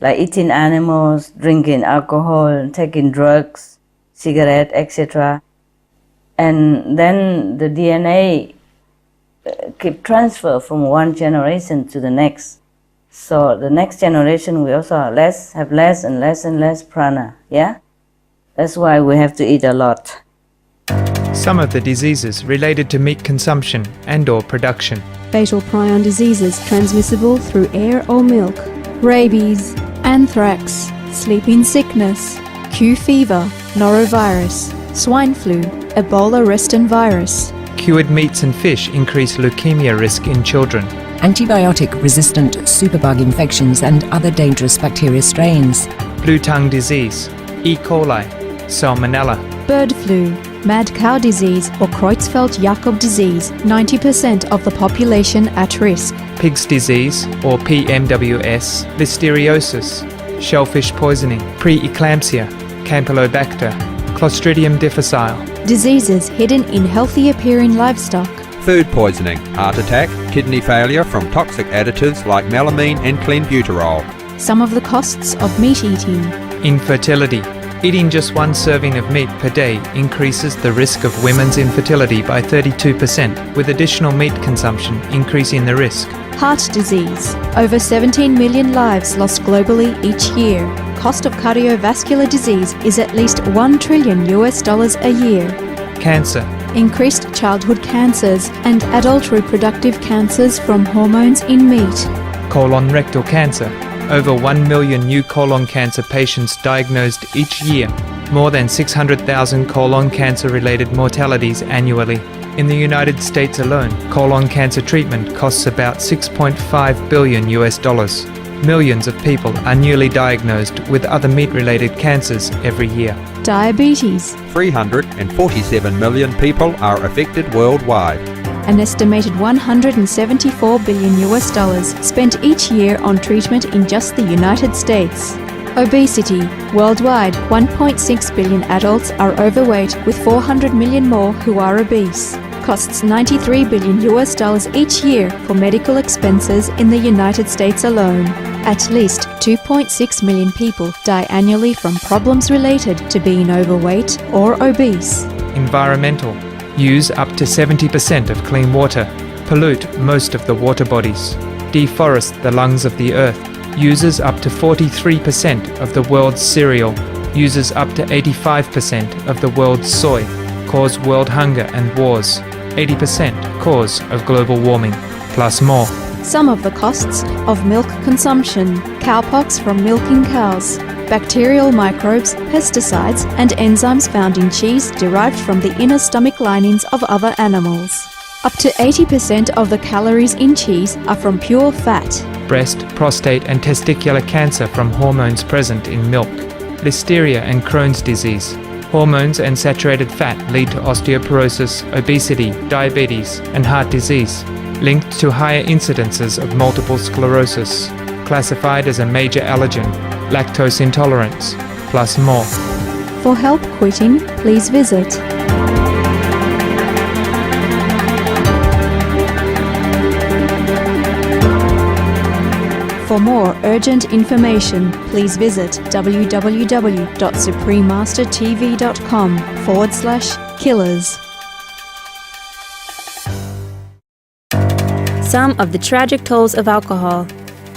Speaker 1: like eating animals, drinking alcohol, taking drugs, cigarette, etc. And then the DNA keep transfer from one generation to the next. So the next generation we also have less and less and less prana, yeah? That's why we have to eat a lot.
Speaker 8: Some of the diseases related to meat consumption and/or production.
Speaker 9: Fatal prion diseases transmissible through air or milk. Rabies, anthrax, sleeping sickness, Q fever, norovirus, swine flu, Ebola reston virus.
Speaker 8: Cured meats and fish increase leukemia risk in children.
Speaker 10: antibiotic-resistant superbug infections and other dangerous bacteria strains.
Speaker 8: Blue tongue disease, E. coli, Salmonella.
Speaker 9: Bird flu, mad cow disease or Creutzfeldt-Jakob disease, 90% of the population at risk.
Speaker 8: Pig's disease, or PMWS, Listeriosis, shellfish poisoning, preeclampsia, Campylobacter, Clostridium difficile.
Speaker 9: Diseases hidden in healthy appearing livestock.
Speaker 11: Food poisoning, heart attack, kidney failure from toxic additives like melamine and clenbuterol.
Speaker 9: Some of the costs of meat eating.
Speaker 8: Infertility. Eating just one serving of meat per day increases the risk of women's infertility by 32%, with additional meat consumption increasing the risk.
Speaker 9: Heart disease. Over 17 million lives lost globally each year. Cost of cardiovascular disease is at least $1 trillion a year.
Speaker 8: Cancer.
Speaker 9: Increased childhood cancers and adult reproductive cancers from hormones in meat.
Speaker 8: Colon rectal cancer. Over 1 million new colon cancer patients diagnosed each year. More than 600,000 colon cancer-related mortalities annually. In the United States alone, colon cancer treatment costs about $6.5 billion. Millions of people are newly diagnosed with other meat-related cancers every year.
Speaker 9: Diabetes.
Speaker 11: 347 million people are affected worldwide.
Speaker 9: An estimated $174 billion spent each year on treatment in just the United States. Obesity. Worldwide, 1.6 billion adults are overweight, with 400 million more who are obese. Costs $93 billion each year for medical expenses in the United States alone. At least 2.6 million people die annually from problems related to being overweight or obese.
Speaker 8: Environmental. Use up to 70% of clean water. Pollute most of the water bodies. Deforest the lungs of the earth. Uses up to 43% of the world's cereal. Uses up to 85% of the world's soy. Cause world hunger and wars. 80% cause of global warming, plus more.
Speaker 9: Some of the costs of milk consumption. Cowpox from milking cows. Bacterial microbes, pesticides, and enzymes found in cheese derived from the inner stomach linings of other animals. Up to 80% of the calories in cheese are from pure fat.
Speaker 8: Breast, prostate, and testicular cancer from hormones present in milk. Listeria and Crohn's disease. Hormones and saturated fat lead to osteoporosis, obesity, diabetes, and heart disease, linked to higher incidences of multiple sclerosis, classified as a major allergen, lactose intolerance, plus more.
Speaker 9: For help quitting, please visit For more urgent information, please visit www.suprememastertv.com/killers.
Speaker 12: Some of the tragic tolls of alcohol.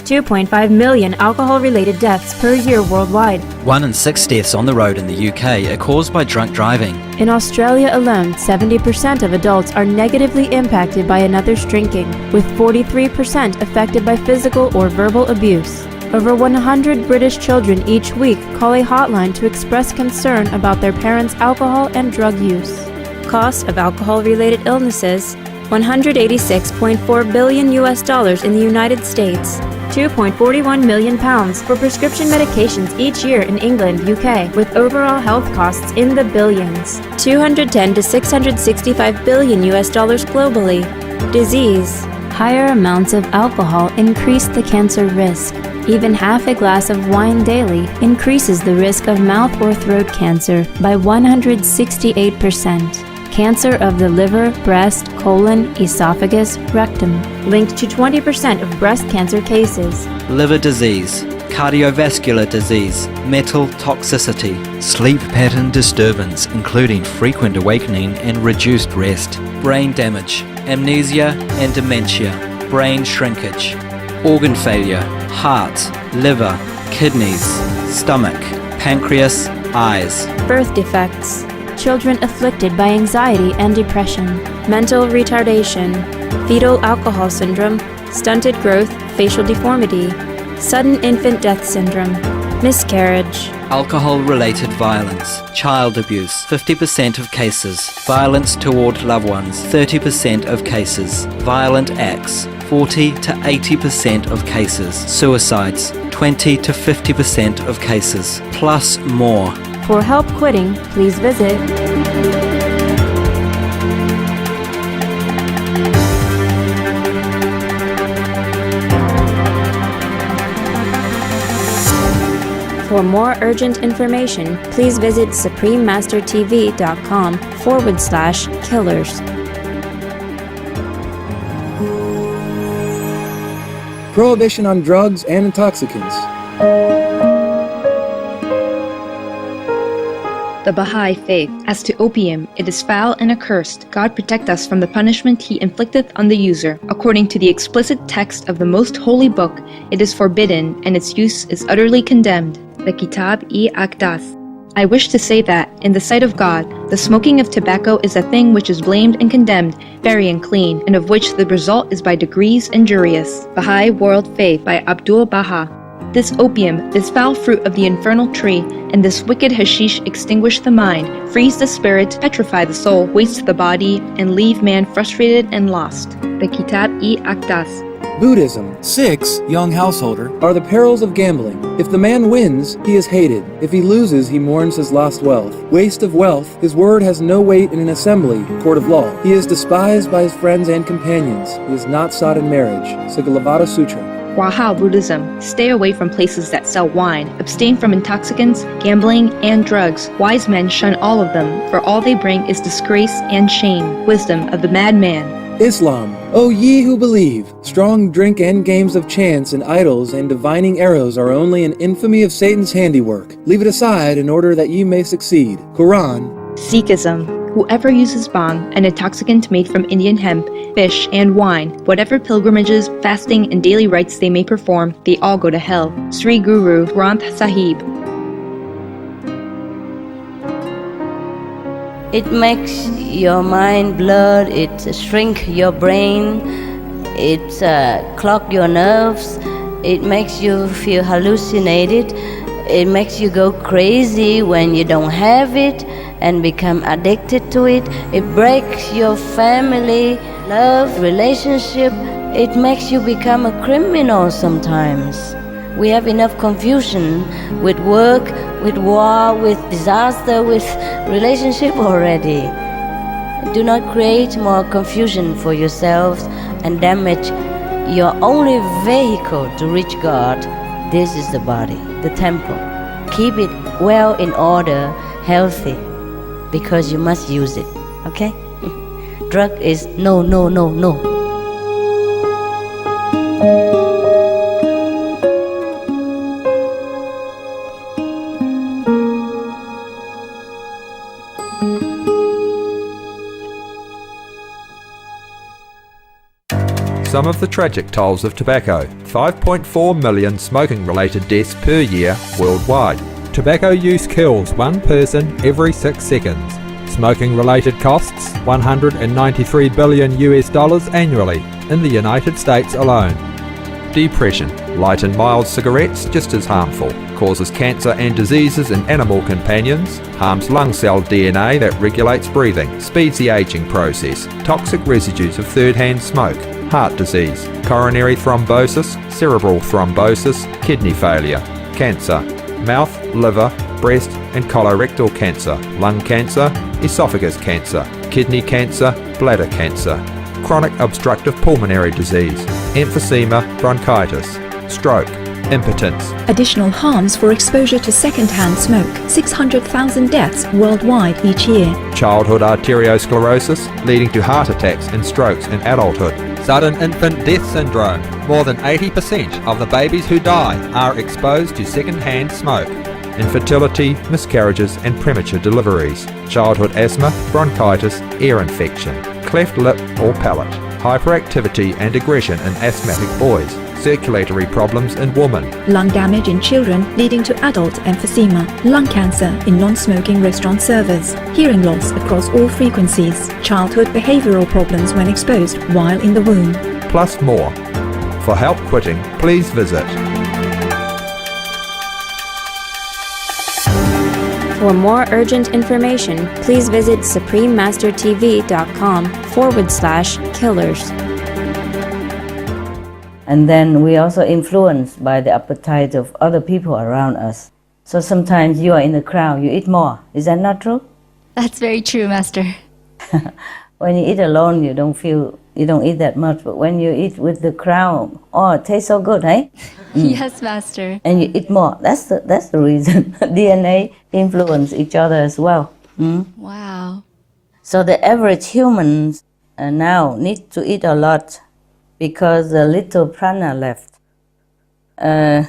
Speaker 12: 2.5 million alcohol-related deaths per year worldwide.
Speaker 13: 1 in 6 deaths on the road in the UK are caused by drunk driving.
Speaker 12: In Australia alone, 70% of adults are negatively impacted by another's drinking, with 43% affected by physical or verbal abuse. Over 100 British children each week call a hotline to express concern about their parents' alcohol and drug use. Cost of alcohol-related illnesses: $186.4 billion in the United States. £2.41 million for prescription medications each year in England, UK, with overall health costs in the billions. $210 to $665 billion globally. Disease. Higher amounts of alcohol increase the cancer risk. Even half a glass of wine daily increases the risk of mouth or throat cancer by 168%. Cancer of the liver, breast, colon, esophagus, rectum, linked to 20% of breast cancer cases.
Speaker 13: Liver disease, cardiovascular disease, metal toxicity, sleep pattern disturbance including frequent awakening and reduced rest, brain damage, amnesia and dementia, brain shrinkage, organ failure, heart, liver, kidneys, stomach, pancreas, eyes.
Speaker 12: Birth defects. Children afflicted by anxiety and depression, mental retardation, fetal alcohol syndrome, stunted growth, facial deformity, sudden infant death syndrome, miscarriage,
Speaker 13: alcohol-related violence, child abuse, 50% of cases, violence toward loved ones, 30% of cases, violent acts, 40 to 80% of cases, suicides, 20 to 50% of cases, plus more.
Speaker 12: For help quitting, please visit For more urgent information, please visit suprememastertv.com/killers.
Speaker 14: Prohibition on drugs and intoxicants.
Speaker 15: The Baha'i Faith. As to opium, it is foul and accursed. God protect us from the punishment He inflicteth on the user. According to the explicit text of the most holy book, it is forbidden and its use is utterly condemned. The Kitab-i-Aqdas. I wish to say that, in the sight of God, the smoking of tobacco is a thing which is blamed and condemned, very unclean, and of which the result is by degrees injurious. Baha'i World Faith by Abdul Baha. This opium, this foul fruit of the infernal tree, and this wicked hashish extinguish the mind, freeze the spirit, petrify the soul, waste the body, and leave man frustrated and lost. The Kitab-i-Aqdas.
Speaker 14: Buddhism. 6, young householder, are the perils of gambling. If the man wins, he is hated. If he loses, he mourns his lost wealth. Waste of wealth. His word has no weight in an assembly, court of law. He is despised by his friends and companions. He is not sought in marriage. Sigalavada Sutra.
Speaker 15: Wahao Buddhism. Stay away from places that sell wine. Abstain from intoxicants, gambling, and drugs. Wise men shun all of them, for all they bring is disgrace and shame. Wisdom of the madman.
Speaker 14: Islam. O ye who believe, strong drink and games of chance and idols and divining arrows are only an infamy of Satan's handiwork. Leave it aside in order that ye may succeed. Quran.
Speaker 15: Sikhism. Whoever uses bhang, an intoxicant made from Indian hemp, fish, and wine, whatever pilgrimages, fasting, and daily rites they may perform, they all go to hell. Sri Guru Granth Sahib.
Speaker 1: It makes your mind blurred, it shrink your brain, it clog your nerves, it makes you feel hallucinated, it makes you go crazy when you don't have it and become addicted to it. It breaks your family, love, relationship. It makes you become a criminal sometimes. We have enough confusion with work, with war, with disaster, with relationship already. Do not create more confusion for yourselves and damage your only vehicle to reach God. This is the body, the temple. Keep it well in order, healthy, because you must use it, okay? Drug is no, no, no, no.
Speaker 11: Some of the tragic tolls of tobacco. 5.4 million smoking-related deaths per year worldwide. Tobacco use kills one person every 6 seconds. Smoking-related costs $193 billion annually in the United States alone. Depression. Light and mild cigarettes just as harmful. Causes cancer and diseases in animal companions. Harms lung cell DNA that regulates breathing. Speeds the aging process. Toxic residues of third-hand smoke. Heart disease. Coronary thrombosis. Cerebral thrombosis. Kidney failure. Cancer. Mouth, liver, breast and colorectal cancer. Lung cancer. Esophagus cancer. Kidney cancer. Bladder cancer. Chronic obstructive pulmonary disease, emphysema, bronchitis, stroke, impotence.
Speaker 9: Additional harms for exposure to second-hand smoke. 600,000 deaths worldwide each year.
Speaker 11: Childhood arteriosclerosis, leading to heart attacks and strokes in adulthood. Sudden infant death syndrome. More than 80% of the babies who die are exposed to second-hand smoke. Infertility, miscarriages and premature deliveries. Childhood asthma, bronchitis, ear infection. Cleft lip or palate, hyperactivity and aggression in asthmatic boys, circulatory problems in women,
Speaker 9: Lung damage in children leading to adult emphysema. Lung cancer in non-smoking restaurant servers. Hearing loss across all frequencies. Childhood behavioral problems when exposed while in the womb.
Speaker 11: plus more. For help quitting, please visit
Speaker 12: For more urgent information, please visit suprememastertv.com/killers.
Speaker 1: And then we also influenced by the appetite of other people around us. So sometimes you are in the crowd, you eat more. Is that not true?
Speaker 4: That's very true, Master.
Speaker 1: When you eat alone, you don't eat that much. But when you eat with the crowd, oh, it tastes so good, eh?
Speaker 4: Yes, Master.
Speaker 1: And you eat more. That's the reason. DNA influence each other as well.
Speaker 4: Wow.
Speaker 1: So the average humans now need to eat a lot because a little prana left. The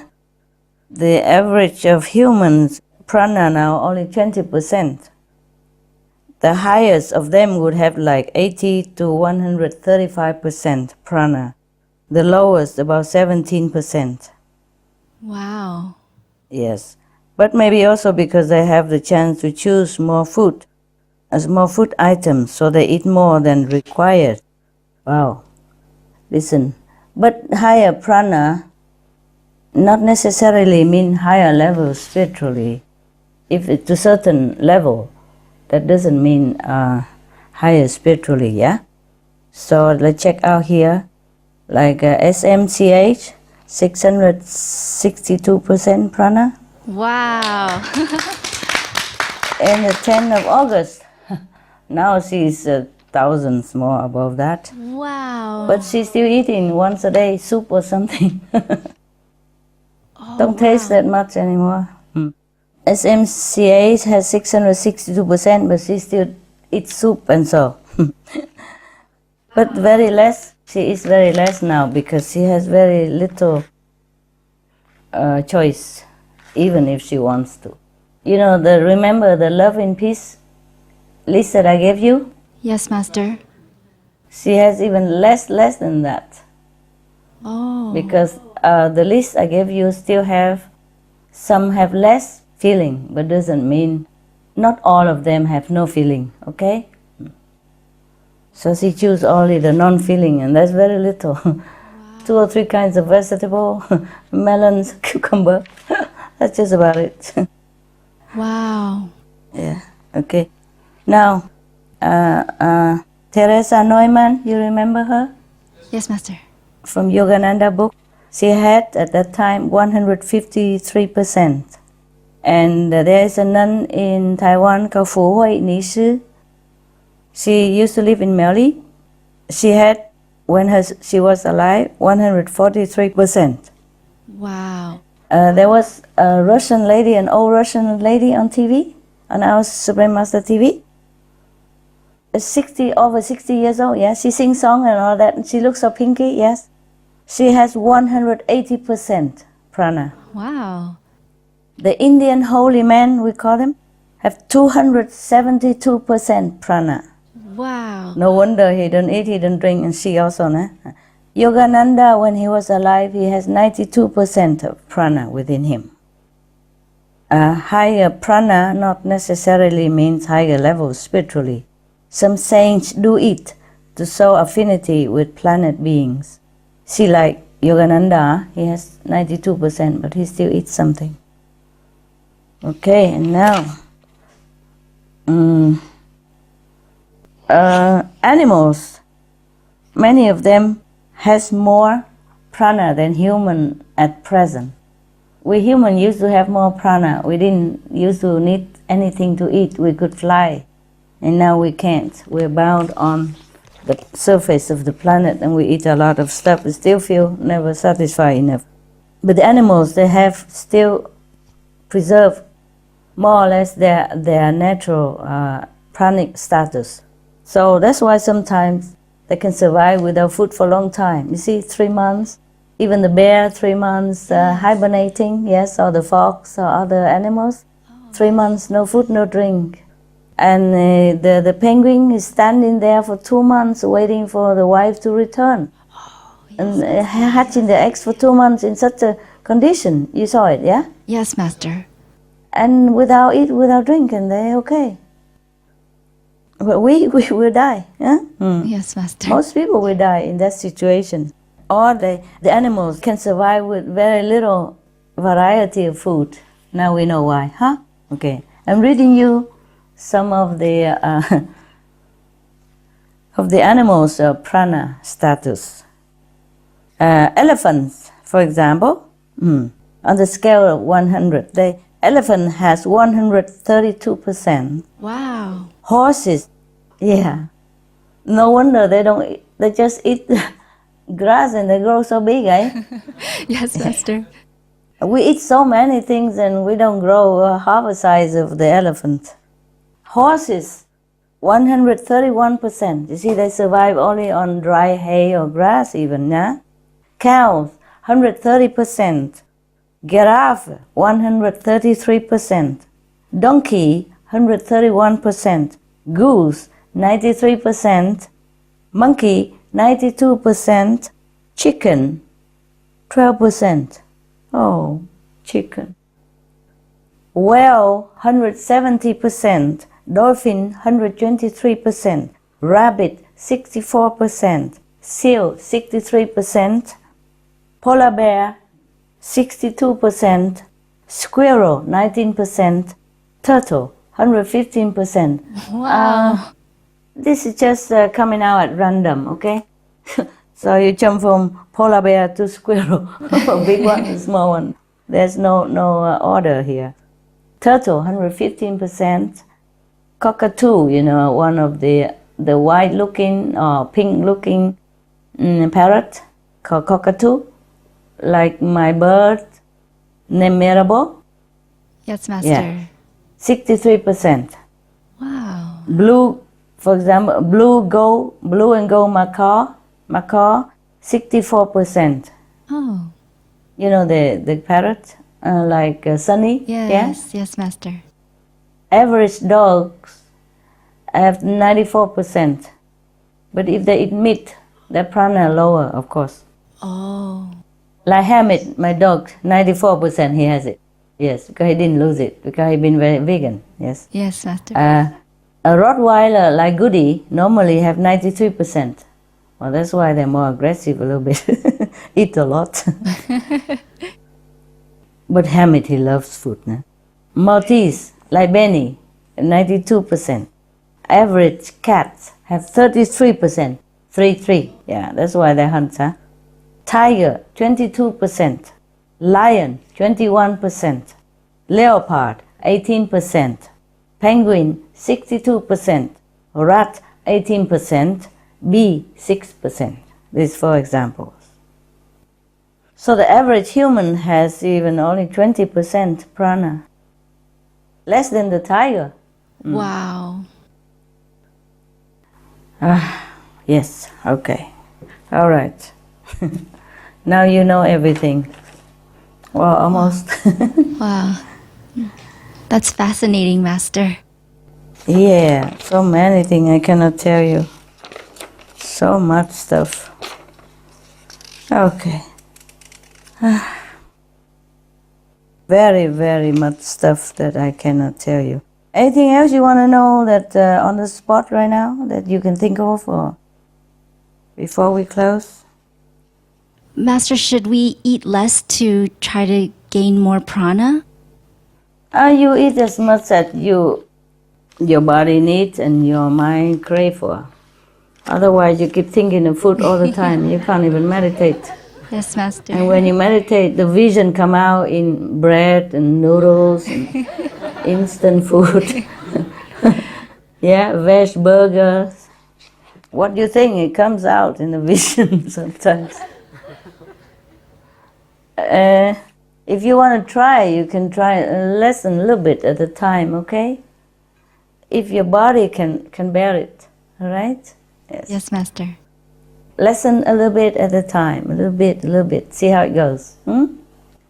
Speaker 1: average of humans prana now only 20%. The highest of them would have like 80 to 135% prana. The lowest about 17%.
Speaker 4: Wow.
Speaker 1: Yes. But maybe also because they have the chance to choose more food, as more food items, so they eat more than required. Wow. Listen. But higher prana not necessarily mean higher level spiritually. If it's to a certain level, that doesn't mean higher spiritually, yeah? So let's check out here, like SMCH, 662% prana.
Speaker 4: Wow.
Speaker 1: And the 10th of August, now she's thousands more above that.
Speaker 4: Wow.
Speaker 1: But she's still eating once a day, soup or something. Don't taste that much anymore. SMCH has 662%, but she still eats soup and so. But very less, she eats very less now because she has very little choice, even if she wants to. You know, remember the Love and Peace list that I gave you?
Speaker 4: Yes, Master.
Speaker 1: She has even less than that.
Speaker 4: Oh.
Speaker 1: Because the list I gave you still some have less feeling, but doesn't mean not all of them have no feeling, okay? So she choose only the non-feeling, and that's very little. Wow. 2 or 3 kinds of vegetable, melons, cucumber. That's just about it.
Speaker 4: Wow.
Speaker 1: Yeah, okay. Now, Teresa Neumann, you remember her?
Speaker 4: Yes, Master.
Speaker 1: From Yogananda book. She had at that time 153%. And there is a nun in Taiwan called Fu Hui Ni Shi. She used to live in Miaoli. She had, when she was alive, 143%.
Speaker 4: Wow.
Speaker 1: There was a Russian lady, an old Russian lady on TV, on our Supreme Master TV. Over 60 years old, yes. She sings songs and all that, and she looks so pinky, yes. She has 180% prana.
Speaker 4: Wow.
Speaker 1: The Indian holy men, we call them, have 272% prana.
Speaker 4: Wow.
Speaker 1: No wonder he don't eat, he don't drink, and she also, nah? Yogananda, when he was alive, he has 92% of prana within him. Higher prana not necessarily means higher level spiritually. Some saints do eat to show affinity with planet beings. See, like Yogananda, he has 92%, but he still eats something. Okay, and now, animals, many of them has more prana than human at present. We human used to have more prana. We didn't used to need anything to eat. We could fly, and now we can't. We're bound on the surface of the planet, and we eat a lot of stuff. We still feel never satisfied enough. But the animals, they have still preserved more or less their natural pranic status. So that's why sometimes they can survive without food for a long time. You see, 3 months, even the bear, 3 months hibernating, yes, or the fox or other animals, 3 months, no food, no drink. And the penguin is standing there for 2 months waiting for the wife to return. And hatching the eggs for 2 months in such a condition. You saw it, yeah?
Speaker 4: Yes, Master.
Speaker 1: And without eat, without drinking, they're okay. But we will die, yeah?
Speaker 4: Yes, Master.
Speaker 1: Most people will die in that situation. Or the animals can survive with very little variety of food. Now we know why, huh? Okay. I'm reading you some of the animals' prana status. Elephants, for example, on the scale of 100, the elephant has 132%.
Speaker 4: Wow.
Speaker 1: Horses, yeah. No wonder they don't. They just eat grass and they grow so big, eh?
Speaker 4: Yes, Master.
Speaker 1: We eat so many things and we don't grow half the size of the elephant. Horses, 131%. You see, they survive only on dry hay or grass even, yeah? Cows, 130%. Giraffe, 133%. Donkey, 131%. Goose, 93%. Monkey, 92%. Chicken, 12%. Oh, chicken. Whale, 170%. Dolphin, 123%. Rabbit, 64%. Seal, 63%. Polar bear, 62%. Squirrel, 19%. Turtle, 115%.
Speaker 4: Wow.
Speaker 1: This is just coming out at random, okay? So you jump from polar bear to squirrel, big one and small one. There's no order here. Turtle, 115%. Cockatoo, one of the white-looking or pink-looking parrot called cockatoo, like my bird named Mirabel.
Speaker 4: Yes, Master.
Speaker 1: Yeah. 63%.
Speaker 4: Wow.
Speaker 1: Blue, for example, blue and gold macaw, 64%.
Speaker 4: Oh.
Speaker 1: You know the parrot, like Sunny?
Speaker 4: Yes, yes, Master.
Speaker 1: Average dogs have 94%. But if they eat meat, their prana lower, of course.
Speaker 4: Oh.
Speaker 1: Like Hamid, my dog, 94% he has it. Yes, because he didn't lose it, because he been very vegan. Yes.
Speaker 4: Yes, Master.
Speaker 1: A Rottweiler like Goody normally have 93%. Well, that's why they're more aggressive a little bit. Eat a lot. But Hamid, he loves food. No? Maltese, like Benny, 92%. Average cats have 33%. 3. Yeah, that's why they hunt, huh? Tiger, 22%. Lion, 21%. Leopard, 18%. Penguin, 62%. Rat, 18%. Bee, 6%. These 4 examples. So the average human has even only 20% prana. Less than the tiger.
Speaker 4: Wow.
Speaker 1: Yes, okay. All right. Now you know everything. Well, almost.
Speaker 4: Wow. That's fascinating, Master.
Speaker 1: Yeah, so many things I cannot tell you. So much stuff. Okay. Very, very much stuff that I cannot tell you. Anything else you want to know that on the spot right now that you can think of, or before we close?
Speaker 4: Master, should we eat less to try to gain more prana?
Speaker 1: You eat as much as your body needs and your mind crave for. Otherwise, you keep thinking of food all the time. You can't even meditate.
Speaker 4: Yes, Master.
Speaker 1: And when you meditate, the vision come out in bread and noodles and instant food. Yeah, veg burgers. What do you think? It comes out in the vision sometimes. If you want to try, you can try less than a little bit at a time, okay? If your body can bear it, all right? Yes.
Speaker 4: Yes, Master.
Speaker 1: Lessen a little bit at a time, a little bit, see how it goes.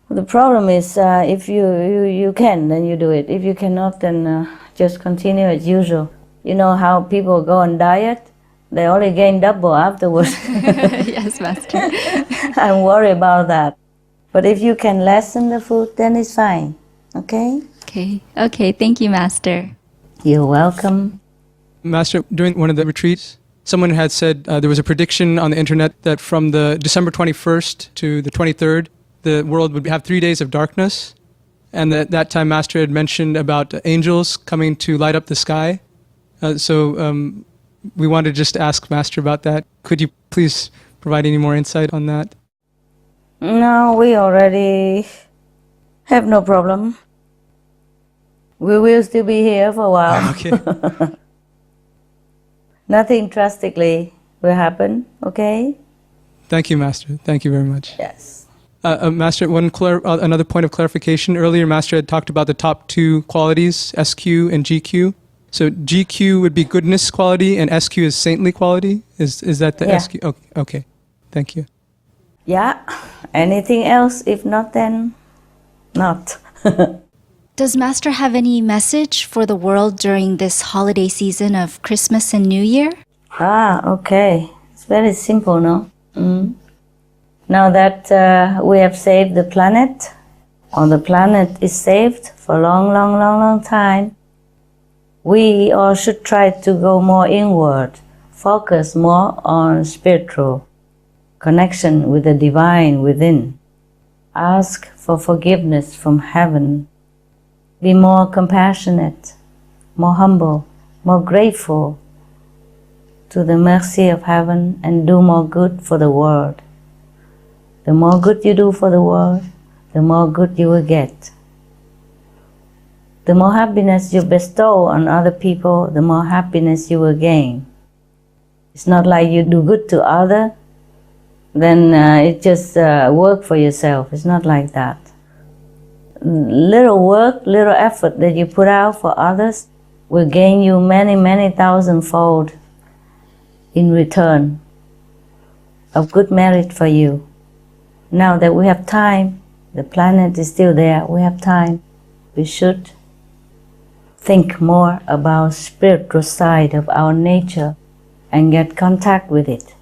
Speaker 1: The problem is if you can, then you do it. If you cannot, then just continue as usual. You know how people go on diet? They only gain double afterwards.
Speaker 4: Yes, Master.
Speaker 1: I'm worried about that. But if you can lessen the food, then it's fine, okay?
Speaker 4: Okay, thank you, Master.
Speaker 1: You're welcome.
Speaker 6: Master, during one of the retreats, someone had said there was a prediction on the internet that from the December 21st to the 23rd, the world would have 3 days of darkness. and that time Master had mentioned about angels coming to light up the sky. We wanted to just ask Master about that. Could you please provide any more insight on that?
Speaker 1: No, we already have no problem. We will still be here for a while.
Speaker 6: Okay.
Speaker 1: Nothing drastically will happen, okay?
Speaker 6: Thank you, Master. Thank you very much.
Speaker 1: Yes.
Speaker 6: Master, another point of clarification. Earlier, Master had talked about the top two qualities, SQ and GQ. So GQ would be goodness quality and SQ is saintly quality? Is that the SQ? Okay. Thank you.
Speaker 1: Yeah. Anything else? If not, then not.
Speaker 4: Does Master have any message for the world during this holiday season of Christmas and New Year?
Speaker 1: Okay. It's very simple, no? Now that we have saved the planet, or the planet is saved for a long time, we all should try to go more inward, focus more on spiritual connection with the divine within. Ask for forgiveness from heaven. Be more compassionate, more humble, more grateful to the mercy of heaven, and do more good for the world. The more good you do for the world, the more good you will get. The more happiness you bestow on other people, the more happiness you will gain. It's not like you do good to others, then it just work for yourself. It's not like that. Little work, little effort that you put out for others will gain you many thousandfold in return of good merit for you. Now that we have time, the planet is still there, we have time, we should think more about spiritual side of our nature and get contact with it,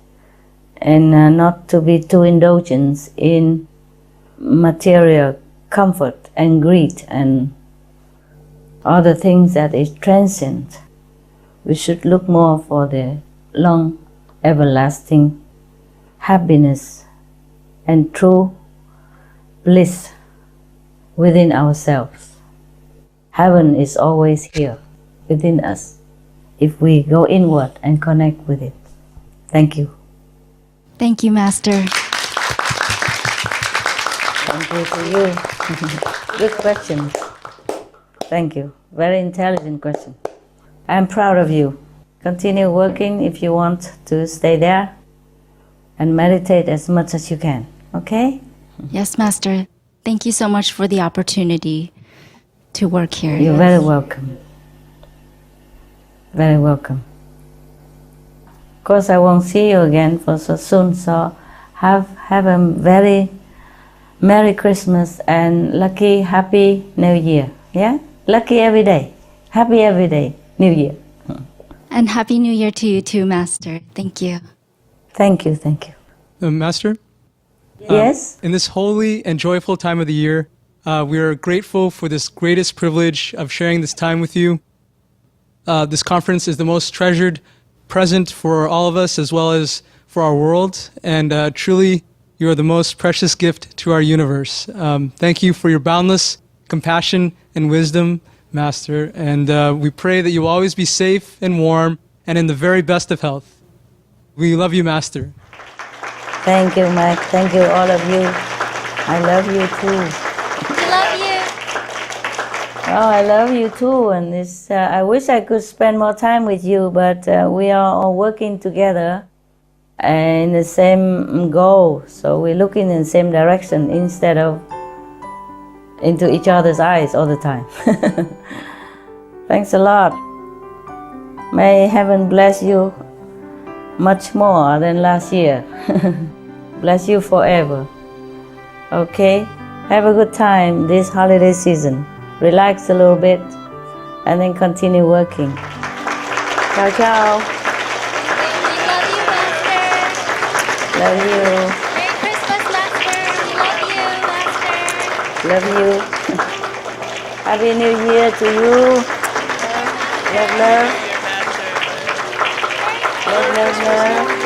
Speaker 1: and not to be too indulgent in material comfort and greed and other things that is transient. We should look more for the long, everlasting happiness and true bliss within ourselves. Heaven is always here within us if we go inward and connect with it. Thank you.
Speaker 4: Thank you, Master.
Speaker 1: Thank you to you. Good questions. Thank you. Very intelligent question. I'm proud of you. Continue working if you want to stay there, and meditate as much as you can. Okay?
Speaker 4: Yes, Master. Thank you so much for the opportunity to work here.
Speaker 1: You're very welcome. Very welcome. Of course, I won't see you again for so soon, so have a very Merry Christmas and lucky, happy New Year. Yeah? Lucky every day. Happy every day. New Year.
Speaker 4: And Happy New Year to you too, Master. Thank you.
Speaker 1: Thank you.
Speaker 6: Master?
Speaker 1: Yes?
Speaker 6: In this holy and joyful time of the year, we are grateful for this greatest privilege of sharing this time with you. This conference is the most treasured present for all of us as well as for our world, and truly you are the most precious gift to our universe. Thank you for your boundless compassion and wisdom, Master, and we pray that you will always be safe and warm and in the very best of health. We love you, Master.
Speaker 1: Thank you, Mike. Thank you, all of you. I love you too.
Speaker 4: We love you.
Speaker 1: Oh, I love you too. And it's, I wish I could spend more time with you, but we are all working together in the same goal. So we're looking in the same direction instead of into each other's eyes all the time. Thanks a lot. May heaven bless you much more than last year. Bless you forever. Okay? Have a good time this holiday season. Relax a little bit and then continue working. Ciao, ciao.
Speaker 4: We love you, Master.
Speaker 1: Love you.
Speaker 4: Merry Christmas, Master. We love you, Master.
Speaker 1: Love you. Happy New Year to you. Love, love. Love, love, love.